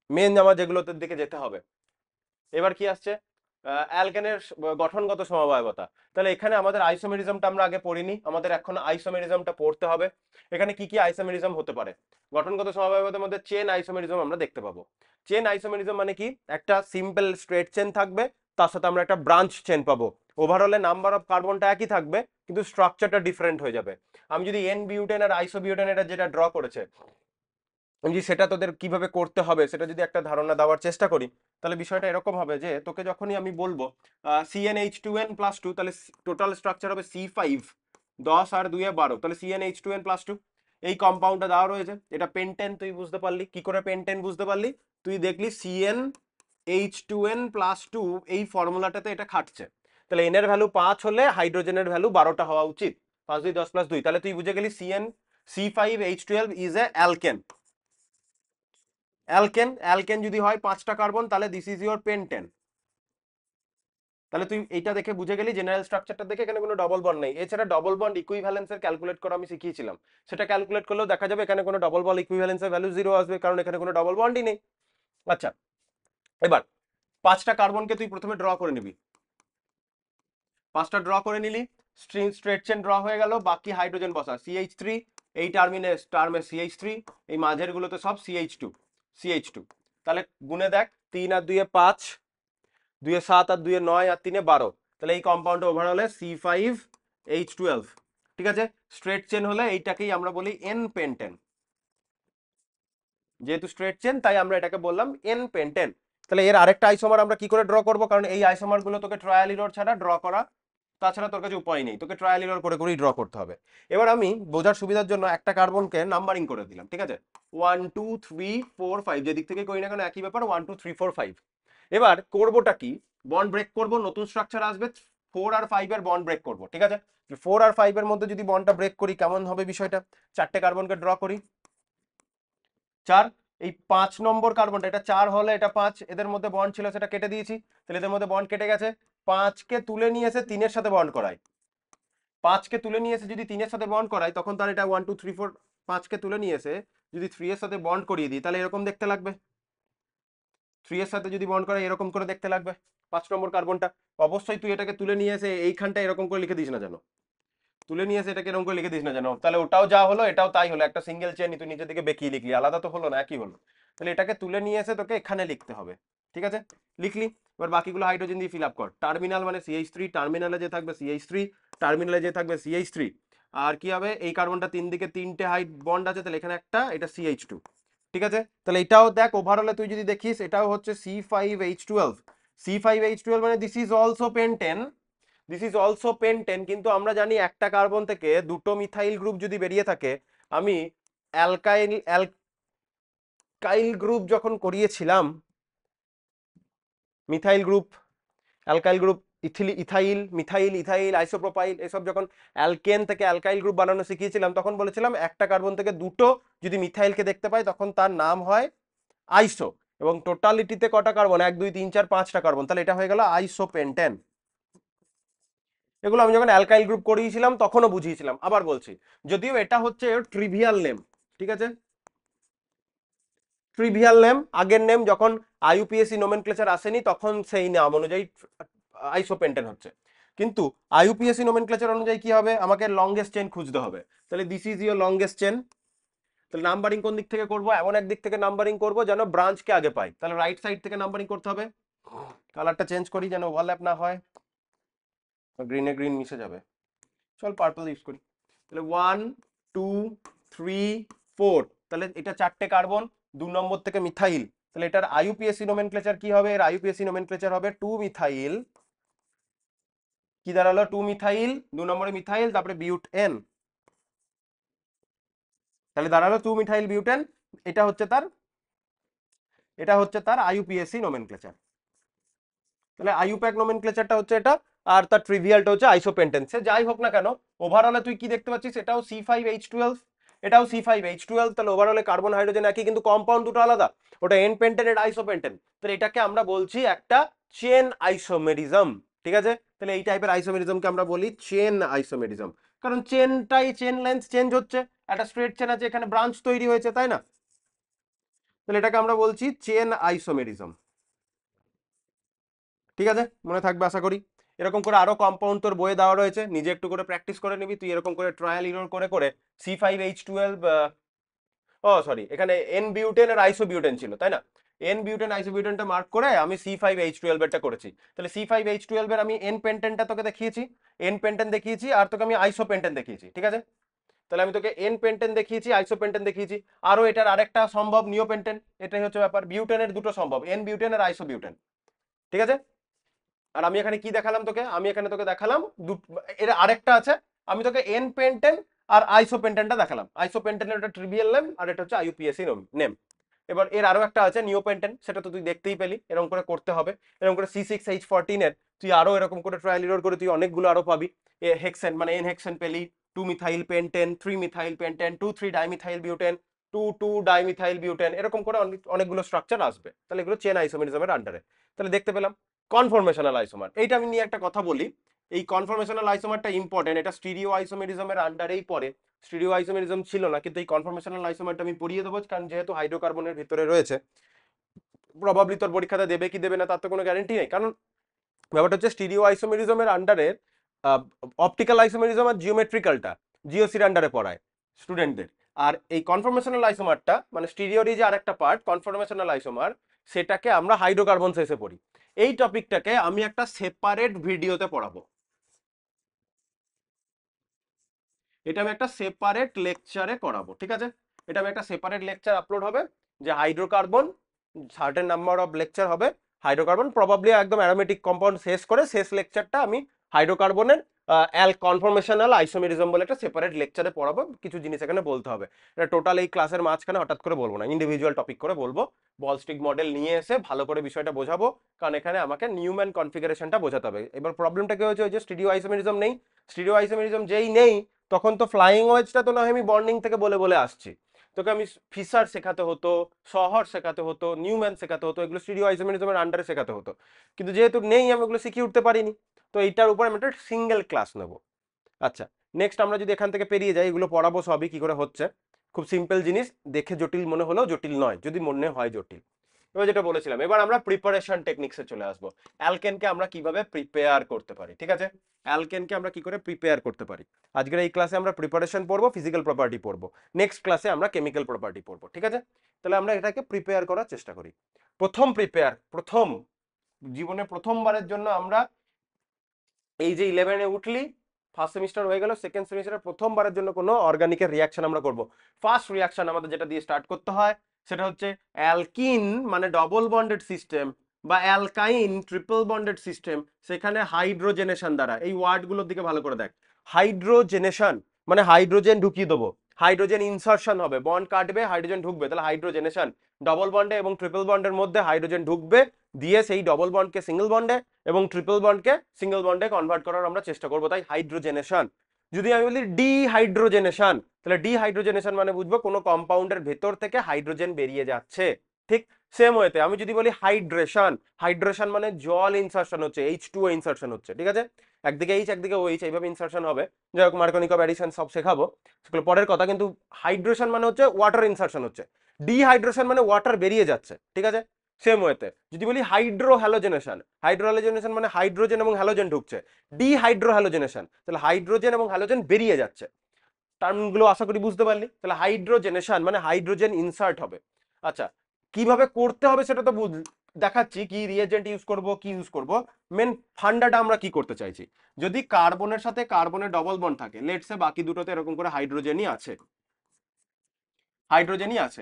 মেন আমার যেগুলোতে দিকে যেতে হবে। এবার কি আসছে? অ্যালকেনের গঠনগত সমবায়বতা। তাহলে এখানে আমাদের আইসোমেরিজমটা আমরা আগে পড়িনি, আমাদের এখন আইসোমেরিজমটা পড়তে হবে। এখানে কি কি আইসোমেরিজম হতে পারে? গঠনগত সমবায়বতার মধ্যে চেন আইসোমেরিজম আমরা দেখতে পাবো। চেন আইসোমেরিজম মানে কি? একটা সিম্পল স্ট্রেট চেন থাকবে, তার সাথে আমরা একটা ব্রাঞ্চ চেন পাবো। ওভারঅলে নাম্বার অফ কার্বনটা একই থাকবে, কিন্তু স্ট্রাকচারটা ডিফারেন্ট হয়ে যাবে। আমি যদি এন বিউটেন আর আইসোবিউটেন এটা যেটা ড্র করেছে, আমি যদি সেটা তোদের কিভাবে করতে হবে সেটা যদি একটা ধারণা দেওয়ার চেষ্টা করি, তাহলে বিষয়টা এরকম হবে যে তোকে যখনই আমি বলবো CnH2n+2, তাহলে টোটাল স্ট্রাকচার হবে C5, 10 আর 2 12, তাহলে CnH2n+2 এই কম্পাউন্ডটা দেওয়া রয়েছে। এটা পেন্টেন, তুই বুঝতে পারলি কি করে? পেন্টেন বুঝতে পারলি, তুই দেখলি CnH2n+2 এই ফর্মুলাটাতে এটা খাটছে। তাহলে এন এর ভ্যালু 5 হলে হাইড্রোজেনের ভ্যালু 12টা হওয়া উচিত। 5 2 10 + 2, তাহলে তুই বুঝে গেলি C5H12 is a alkane. Alkane যদি হয় 5টা কার্বন, তাহলে দিস ইজ ইউর পেন্টেন। তাহলে তুই এইটা দেখে বুঝে গেলি, জেনারেল স্ট্রাকচারটা দেখে এখানে কোনো ডবল বন্ড নেই। এছাড়া ডবল বন্ড ইকুইভ্যালেন্সের ক্যালকুলেট করা আমি শিখিয়েছিলাম, সেটা ক্যালকুলেট করলেও দেখা যাবে এখানে কোনো ডবল বন্ড ইকুইভ্যালেন্সের ভ্যালু 0 আসবে, কারণ এখানে কোনো ডবল বন্ডই নেই। আচ্ছা, এবার 5টা কার্বনকে তুই প্রথমে ড্র করে নিবি। 5টা ড্র করে নিলি, স্ট্রেট চেন ড্র হয়ে গেল, বাকি হাইড্রোজেন বসা CH3, এই টার্মে CH3, এই মাঝের গুলোতে সব CH2। তাহলে গুনে দেখ, 3 আর 2 5, 2 7 আর 2 9 আর 3 12, তাহলে এই কম্পাউন্ড ওভারঅল C5H12। ঠিক আছে? স্ট্রেট চেন হলে এইটাকেই আমরা বলি N পেন্টেন। যেহেতু স্ট্রেট চেন তাই আমরা এটাকে বললাম N পেন্টেন। তাহলে এর আরেকটা আইসোমার আমরা কি করে ড্র করব? কারণ এই আইসোমার গুলো তোকে ট্রায়াল এরর ছাড়া ড্র করা, তাছাড়া তোর কাছে উপায় নেই, তোকে ট্রায়াল এরর করে করেই ড্র করতে হবে। এবার আমি বোঝার সুবিধার জন্য একটা কার্বনকে নাম্বারিং করে দিলাম। ঠিক আছে? 1 2 3 4 5, যেদিক থেকে করি না কেন একই ব্যাপার, 1 2 3 4 5। এবার করবোটা কি? বন্ড ব্রেক করব, নতুন স্ট্রাকচার আসবে, 4 আর 5 এর বন্ড ব্রেক করব, ঠিক আছে? 4 আর 5 এর মধ্যে যদি বন্ডটা ব্রেক করি কেমন হবে বিষয়টা? 4টে কার্বনকে ড্র করি, 4, এই 5 নম্বর কার্বনটা, এটা 4 হলে এটা 5, এদের মধ্যে বন্ড ছিল সেটা কেটে দিয়েছি, তাহলে এদের মধ্যে বন্ড কেটে গেছে। 5কে তুলে নিয়ে এসে 3-এর সাথে বন্ড করাই, 5কে তুলে নিয়ে এসে যদি 3-এর সাথে বন্ড করাই তখন তার এটা 1 2 3 4, 5কে তুলে নিয়ে এসে যদি 3 এর সাথে বন্ড করিয়ে দিই তাহলে এরকম দেখতে লাগবে। 3 এর সাথে যদি বন্ড করাই এরকম করে দেখতে লাগবে 5 নম্বর কার্বনটা। অবশ্যই তুই এটাকে তুলে নিয়ে এসে এইখানটা এরকম করে লিখে দিস না যেন, তুলে নিয়ে এসে এটাকে এরকম করে লিখে দিস না যেন, তাহলে ওটাও যা হলো এটাও তাই হলো, একটা সিঙ্গেল চেন তুই নিচের দিকে বেঁকিয়ে লিখলি, আলাদা তো হলো না, একই হলো। তাহলে এটাকে তুলে নিয়ে এসে তোকে এখানে লিখতে হবে, ঠিক আছে? লিখলি, এবার বাকিগুলো হাইড্রোজেন দিয়ে ফিল আপ কর। টার্মিনাল মানে CH3, টার্মিনালে যে থাকবে CH3, টার্মিনালে যে থাকবে CH3, আর কি হবে, এই কার্বনটা 3 দিকে 3টে হাইড বন্ড আছে, তাহলে এখানে একটা, এটা CH2, ঠিক আছে? তাহলে এটাও দেখ ওভারঅলে তুই যদি দেখিস এটাও হচ্ছে C5H12, C5H12 মানে this is also pentane, this is also pentane, কিন্তু আমরা জানি একটা কার্বন থেকে দুটো মিথাইল গ্রুপ যদি বেরিয়ে থাকে, আমি অ্যালকাইল গ্রুপ যখন করিয়েছিলাম, methyl group, alkyl group, ethyl, methyl, ethyl, isopropyl, এসব যখন অ্যালকেন থেকে অ্যালকাইল গ্রুপ বানানো শিখিয়েছিলাম তখন বলেছিলাম একটা কার্বন থেকে দুটো যদি মিথাইলকে দেখতে পাই তখন তার নাম হয় আইসো, এবং টোটালিটিতে কটা কার্বন, 1 2 3 4 5টা কার্বন, তাহলে এটা হয়ে গেল আইসোপেন্টেন। এগুলো আমি যখন অ্যালকাইল গ্রুপ করিয়েছিলাম তখনও বুঝিয়েছিলাম, আবার বলছি, যদিও এটা হচ্ছে ট্রিভিয়াল নেম, ঠিক আছে? ট্রিভিয়াল নেম, আগের নেম যখন আইইউপিএসি নোমেনক্লেচার আসেনি তখন সেই নাম অনুযায়ী আইসোপেন্টেন হচ্ছে, কিন্তু আইইউপিএসি নোমেনক্লেচার অনুযায়ী কি হবে, আমাকে লংগেস্ট চেন খুঁজতে হবে, তাহলে this is your longest chain. তাহলে নাম্বারিং কোন দিক থেকে করবো, এমন এক দিক থেকে নাম্বারিং করবো যেন ব্রাঞ্চকে আগে পাই, তাহলে রাইট সাইড থেকে নাম্বারিং করতে হবে। কালারটা চেঞ্জ করি যেন ওভারল্যাপ না হয়, গ্রিনে গ্রিন মিশে যাবে, চল পার্পল ইউজ করি। তাহলে 1 2 3 4, তাহলে এটা 4টে কার্বন, 2 নম্বর থেকে মিথাইল, তাহলে এটার আইইউপিএসি নোমেনক্লেচার কি হবে, এর আইইউপিএসি নোমেনক্লেচার হবে 2 মিথাইল, কি দাঁড়ালো, 2 মিথাইল, 2 নম্বরে মিথাইল, তারপরে বিউটেন, তাহলে দাঁড়ালো 2 মিথাইল বিউটেন, এটা হচ্ছে তার, এটা হচ্ছে তার আইইউপিএসি নোমেনক্লেচার। তাহলে আইইউপ্যাক নোমেনক্লেচারটা হচ্ছে এটা, আর তার ট্রিভিয়ালটা হচ্ছে আইসোপেন্টেন। সে যাই হোক না কেন, ওভারঅলে তুই কি দেখতে পাচ্ছিস, এটাও C5H12, এটাও C5H12, তাহলে ওভারঅলে কার্বন হাইড্রোজেন একই কিন্তু কম্পাউন্ড দুটো আলাদা, ওটা এন পেন্টেন, এটা আইসোপেন্টেন, তাহলে এটাকে আমরা বলছি একটা চেন আইসোমেরিজম, ঠিক আছে? তাহলে এই টাইপের আইসোমেরিজমকে আমরা বলি চেন আইসোমেরিজম, কারণ চেনটাই, চেন লেন্থ চেঞ্জ হচ্ছে, একটা স্ট্রেট চেন আছে এখানে ব্রাঞ্চ তৈরি হয়েছে, তাই না? তাহলে এটাকে আমরা বলছি চেন আইসোমেরিজম, ঠিক আছে? মনে থাকবে আশা করি। এরকম করে আরো কম্পাউন্ড তোর বইয়ে দেওয়া রয়েছে, নিজে একটু করে প্র্যাকটিস করে নিবি, তুই এরকম করে ট্রায়াল ইরর করে করে C5H12, ও সরি, এখানে এন বিউটেন আর আইসোবিউটেন ছিল, তাই না? এন বিউটেন আইসোবিউটেনটা মার্ক করে আমি C5H12 এরটা করেছি, তাহলে C5H12 এর আমি এন পেন্টেনটা তোকে দেখিয়েছি, এন পেন্টেন দেখিয়েছি, আর তোকে আমি আইসোপেন্টেন দেখিয়েছি, ঠিক আছে? তাহলে আমি তোকে এন পেন্টেন দেখিয়েছি, আইসোপেন্টেন দেখিয়েছি, আরো এটার আরেকটা সম্ভব নিওপেন্টেন, এটাই হচ্ছে ব্যাপার, বিউটেনের দুটো সম্ভব, এন বিউটেন আর আইসোবিউটেন, ঠিক আছে? আর আমি এখানে কি দেখালাম তোকে, আমি এখানে তোকে দেখালাম এর আরেকটা আছে, আমি তোকে এন পেন্টেন আর আইসোপেন্টেনটা দেখালাম, আইসোপেন্টেনের একটা ট্রিভিয়াল নেম আর এটা হচ্ছে আইইউপিএসি নেম। এবার এর আরো একটা আছে নিওপেন্টেন, সেটা তো তুই দেখতেই পেলি, এরকম করে করতে হবে, এরকম করে C6H14 এর তুই আরো এরকম করে ট্রায়াল এরর করে তুই অনেকগুলো আরো পাবি, হেক্সেন মানে এন হেক্সেন পেলি, 2 methyl pentane, 3 methyl pentane, 2 3 dimethyl butane, 2 2 dimethyl butane, এরকম করে অনেকগুলো স্ট্রাকচার আসবে, তাহলে এগুলো চেন আইসোমেরিজমের আন্ডারে। তাহলে দেখতে পেলাম কনফরমেশনাল আইসোমার, এইটা আমি নিয়ে একটা কথা বলি, এই কনফরমেশনাল আইসোমারটা ইম্পর্টেন্ট, এটা স্টিরিও আইসোমেরিজমের আন্ডারেই পড়ে, স্টিরিও আইসোমেরিজম ছিল না, কিন্তু এই কনফরমেশনাল আইসোমারটা আমি পড়িয়ে দেবো, কারণ যেহেতু হাইড্রোকার্বনের ভিতরে রয়েছে, প্রবাবলি তোর পরীক্ষাতে দেবে কি দেবে না তার তো কোনো গ্যারেন্টি নেই, কারণ ব্যাপারটা হচ্ছে স্টিরিও আইসোমেরিজমের আন্ডারে অপটিক্যাল আইসোমেরিজম আর জিওমেট্রিক্যালটা জিওসির আন্ডারে পড়ায় স্টুডেন্টদের, আর এই কনফরমেশনাল আইসোমারটা মানে স্টিরিওরই যে আরেকটা পার্ট কনফরমেশনাল আইসোমার, সেটাকে আমরা হাইড্রোকার্বন শেষে পড়ি, এই টপিকটাকে আমি একটা সেপারেট ভিডিওতে পড়াবো, এটা আমি একটা সেপারেট লেকচারে করাবো, ঠিক আছে? এটা আমি একটা সেপারেট লেকচার আপলোড হবে, যে hydrocarbon, certain number of lecture হবে হাইড্রোকার্বন, প্রবাবলি একদম অ্যারোমেটিক কম্পাউন্ড শেষ করে শেষ লেকচারটা আমি হাইড্রোকার্বনের কনফরমেশনাল আইসোমেরিজম বলে একটা সেপারেট লেকচারে পড়াবো, কিছু জিনিস এখানে বলতে হবে। এটা টোটাল এই ক্লাসের মাঝখানে হঠাৎ করে বলবো না, ইন্ডিভিজুয়াল টপিক করে বলবো। বল স্টিক মডেল নিয়ে এসে ভালো করে বিষয়টা বোঝাবো, কারণ এখানে আমাকে নিউম্যান কনফিগারেশনটা বোঝাতে হবে। এবার প্রবলেমটা কি হয়েছে, ওই যে স্টিরিও আইসোমেরিজম নেই, স্টিরিও আইসোমেরিজম যেই নেই তখন তো ফ্লাইং ওয়েজটা তো না হয় আমি বন্ডিং থেকে বলে বলে আসছি, তোকে আমি ফিসার শেখাতে হতো, শহর শেখাতে হতো, নিউম্যান শেখাতে হতো, এগুলো স্টিরিও আইসোমেরিজমের আন্ডারে শেখাতে হতো, কিন্তু যেহেতু নেই আমি ওগুলো শিখিয়ে উঠতে পারিনি। তো এইটার উপর আমি একটা সিঙ্গেল ক্লাস নেবো। আচ্ছা, নেক্সট আমরা যদি এখান থেকে পেরিয়ে যাই, এগুলো পড়াবো সবই কি করে হচ্ছে, খুব সিম্পল জিনিস, দেখে জটিল মনে হলেও জটিল নয় যদি মনে হয় জটিল। এবার যেটা বলেছিলাম, এবার আমরা প্রিপারেশন টেকনিক্সে চলে আসবো। অ্যালকেনকে আমরা কিভাবে প্রিপেয়ার করতে পারি, ঠিক আছে, অ্যালকেনকে আমরা কি করে প্রিপেয়ার করতে পারি। আজকের এই ক্লাসে আমরা প্রিপারেশন পড়বো, ফিজিক্যাল প্রপার্টি পড়বো, নেক্সট ক্লাসে আমরা কেমিক্যাল প্রপার্টি পড়বো, ঠিক আছে। তাহলে আমরা এটাকে প্রিপেয়ার করার চেষ্টা করি। প্রথম জীবনে প্রথমবারের জন্য আমরা এই যে 11-এ উঠলি, ফার্স্ট সেমিস্টার হয়ে গেল, সেকেন্ড সেমিস্টারে প্রথমবারের জন্য কোনো অর্গানিকের রিয়াকশন আমরা করব। ফার্স্ট রিয়াকশন আমাদের যেটা দিয়ে স্টার্ট করতে হয় সেটা হচ্ছে অ্যালকিন মানে ডবল বন্ডেড সিস্টেম, বা অ্যালকাইন ট্রিপল বন্ডেড সিস্টেম, সেখানে হাইড্রোজেনেশন দ্বারা। এই ওয়ার্ডগুলোর দিকে ভালো করে দেখ, হাইড্রোজেনেশন মানে হাইড্রোজেন ঢুকিয়ে দেবো, হাইড্রোজেন ইনসার্শন হবে, বন্ড কাটবে হাইড্রোজেন ঢুকবে, তাহলে হাইড্রোজেনেশন। ডবল বন্ডে এবং ট্রিপল বন্ডের মধ্যে হাইড্রোজেন ঢুকবে, দিয়ে সেই ডবল বন্ডকে সিঙ্গেল বন্ডে এবং ট্রিপল বন্ডকে সিঙ্গেল বন্ডে কনভার্ট করার আমরা চেষ্টা করবো, তাই হাইড্রোজেনেশন। যদি আমি বলি ডিহাইড্রোজেনেশন, তাহলে ডিহাইড্রোজেনেশন মানে বুঝবো কোনো কম্পাউন্ডের ভেতর থেকে হাইড্রোজেন বেরিয়ে যাচ্ছে, ঠিক সেম ওয়েতে আমি যদি বলি হাইড্রেশন, হাইড্রেশন মানে জল ইনসার্শন হচ্ছে, H2O ইনসার্শন হচ্ছে, ঠিক আছে, একদিকে এইচ একদিকে OH এইভাবে ইনসার্শন হবে। যাই হোক, মার্কোনিক অফ অ্যাডিশন সব শেখাবো, সেগুলো পরের কথা, কিন্তু হাইড্রেশন মানে হচ্ছে ওয়াটার ইনসার্শন হচ্ছে, ডিহাইড্রেশন মানে ওয়াটার বেরিয়ে যাচ্ছে, ঠিক আছে। সেম ওয়েতে যদি বলি হাইড্রো হ্যালোজেনেশন, হাইড্রো হ্যালোজেনেশন মানে হাইড্রোজেন এবং হ্যালোজেন ঢুকছে, ডিহাইড্রো হ্যালোজেনেশন তাহলে হাইড্রোজেন এবং হ্যালোজেন বেরিয়ে যাচ্ছে। টার্মগুলো আশা করি বুঝতে পারলি। তাহলে হাইড্রোজেনেশন মানে হাইড্রোজেন ইনসার্ট হবে। আচ্ছা, কিভাবে করতে হবে সেটা তো দেখাচ্ছি, কি রিয়েজেন্ট ইউজ করব, কি ইউজ করব, মেন ফান্ডাটা আমরা কি করতে চাইছি। যদি কার্বনের সাথে কার্বনের ডবল বন্ড থাকে, লেটস সে বাকি দুটোতে এরকম করে হাইড্রোজেনই আছে, হাইড্রোজেনই আছে,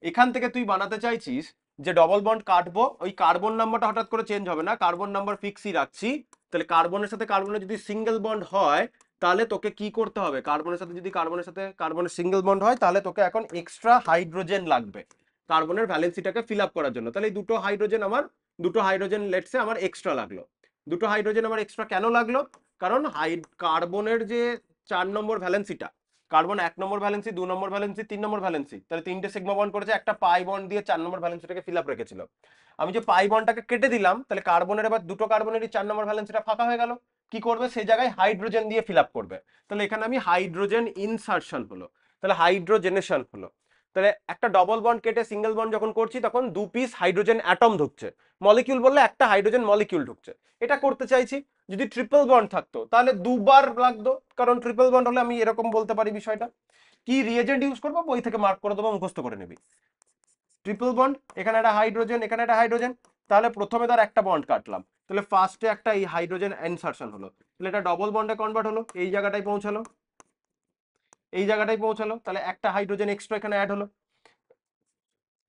এখান থেকে তুই বানাতে চাইছিস যে ডবল বন্ড কাটবো, ওই কার্বন নাম্বারটা হঠাৎ করে চেঞ্জ হবে না, কার্বন নাম্বার ফিক্সই রাখছি। তাহলে কার্বনের সাথে কার্বনের যদি সিঙ্গেল বন্ড হয় তাহলে তোকে কি করতে হবে, কার্বনের সাথে যদি কার্বনের সাথে কার্বনের সিঙ্গেল বন্ড হয় তাহলে তোকে এখন এক্সট্রা হাইড্রোজেন লাগবে কার্বনের ভ্যালেন্সিটাকে ফিল আপ করার জন্য। তাহলে এই দুটো হাইড্রোজেন লেটসে আমার এক্সট্রা লাগলো। দুটো হাইড্রোজেন আমার এক্সট্রা কেন লাগলো, কারণ কার্বনের যে 4 নম্বর ভ্যালেন্সিটা, কার্বন 1 নম্বর ভ্যালেন্সি, 2 নম্বর ভ্যালেন্সি, 3 নম্বর ভ্যালেন্সি, তাহলে 3টে সিগমা বন্ড করেছে, একটা পাই বন্ড দিয়ে 4 নম্বর ভ্যালেন্সিটাকে ফিল আপ রেখেছিল। আমি যে পাই বন্ডটাকে কেটে দিলাম, তাহলে কার্বনের এবার দুটো কার্বনেরই 4 নম্বর ভ্যালেন্সিটা ফাঁকা হয়ে গেল, কি করবে সেই জায়গায় হাইড্রোজেন দিয়ে ফিল আপ করবে। তাহলে এখানে আমি হাইড্রোজেন ইনসার্শন হলো, তাহলে হাইড্রোজেনেশন হলো। তাহলে একটা ডবল বন্ড কেটে সিঙ্গেল বন্ড যখন করছি তখন 2 পিস হাইড্রোজেন অ্যাটম ঢুকছে, মলিকিউল বললে একটা হাইড্রোজেন মলিকিউল ঢুকছে, এটা করতে চাইছি। যদি ট্রিপল বন্ড থাকতো তাহলে দুবার লাগতো, কারণ ট্রিপল বন্ড হলে আমি এরকম বলতে পারি বিষয়টা, কি রিয়েজেন্ট ইউজ করবো বই থেকে মার্ক করে দেবো, মুখস্থ করে নিবি। ট্রিপল বন্ড, এখানে একটা হাইড্রোজেন, এখানে একটা হাইড্রোজেন, তাহলে প্রথমে তার একটা বন্ড কাটলাম, তাহলে ফার্স্টে একটা এই হাইড্রোজেন ইনসার্শন হলো, তাহলে এটা ডবল বন্ডে কনভার্ট হলো, এই জায়গাটায় পৌঁছালো, এই জায়গাটায় পৌঁছালো, তাহলে একটা হাইড্রোজেন এক্সট্রা এখানে অ্যাড হলো।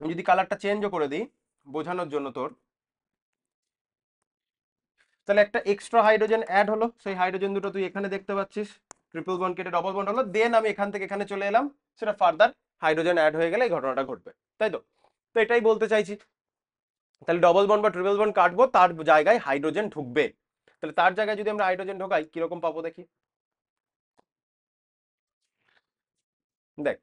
আমি যদি কালারটা চেঞ্জও করে দিই বোঝানোর জন্য তোর, তাহলে একটা এক্সট্রা হাইড্রোজেন অ্যাড হলো, সেই হাইড্রোজেন দুটো তুই এখানে দেখতে পাচ্ছিস, ট্রিপল বন্ড কেটে ডবল বন্ড হলো, দেন আমি এখান থেকে এখানে চলে এলাম, সেটা ফার্দার হাইড্রোজেন অ্যাড হয়ে গেলে এই ঘটনাটা ঘটবে, তাই তো। তো এটাই বলতে চাইছি। তাহলে ডবল বন্ড বা ট্রিপল বন্ড কাটবো, তার জায়গায় হাইড্রোজেন ঢুকবে, তাহলে তার জায়গায় যদি আমরা হাইড্রোজেন ঢোকাই কিরকম পাবো দেখি। দেখ,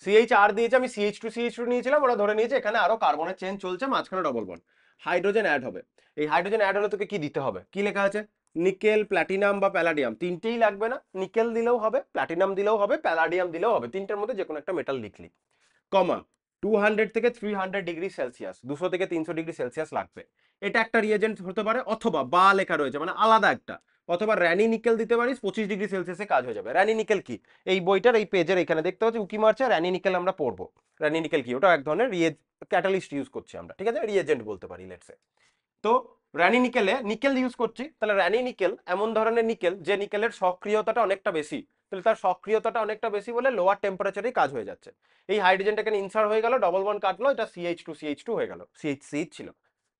CH দিয়েছে, আমি CH2 নিয়েছিলাম, ওরা ধরে নিয়েছে এখানে আরো কার্বনের চেন চলছে, মাঝখানে ডবল বন্ড, হাইড্রোজেন অ্যাড হবে। এই হাইড্রোজেন অ্যাড হলে তোকে কি দিতে হবে, কি লেখা আছে, নিকেল, প্ল্যাটিনাম বা প্যালাডিয়াম, তিনটেই লাগবে না, নিকেল দিলেও হবে, প্ল্যাটিনাম দিলেও হবে, প্যালাডিয়াম দিলেও হবে, তিনটের মধ্যে যে কোনো একটা মেটাল লিখলি, কমা 200 থেকে 300 ডিগ্রি সেলসিয়াস, 200 থেকে 300 ডিগ্রি সেলসিয়াস লাগবে। এটা একটা রিয়েজেন্ট হতে পারে, অথবা বা লেখা রয়েছে মানে আলাদা একটা, অথবা র্যানি নিকেল দিতে পারিস, 25 ডিগ্রি সেলসিয়াসে কাজ হয়ে যাবে। র্যানি নিকেল কি, এই বইটার এই পেজের এখানে দেখতে পাচ্ছি উকি মারছে, র্যানি নিকেল আমরা পড়বো। র্যানি নিকেল কি, ওটা এক ধরনের ক্যাটালিস্ট ইউজ করছি আমরা, ঠিক আছে, রিয়েজেন্ট বলতে পারি লেটসে। তো র্যানি নিকেলে নিকেল ইউজ করছি, তাহলে র্যানি নিকেল এমন ধরনের নিকেল যে নিকেলের সক্রিয়তাটা অনেকটা বেশি, তাহলে তার সক্রিয়তাটা অনেকটা বেশি বলে লোয়ার টেম্পারেচারেই কাজ হয়ে যাচ্ছে। এই হাইড্রোজেনটা এখানে ইনসার্ট হয়ে গেল, ডবল বন্ড কাটলো, এটা CH2 হয়ে গেল, CH ছিল,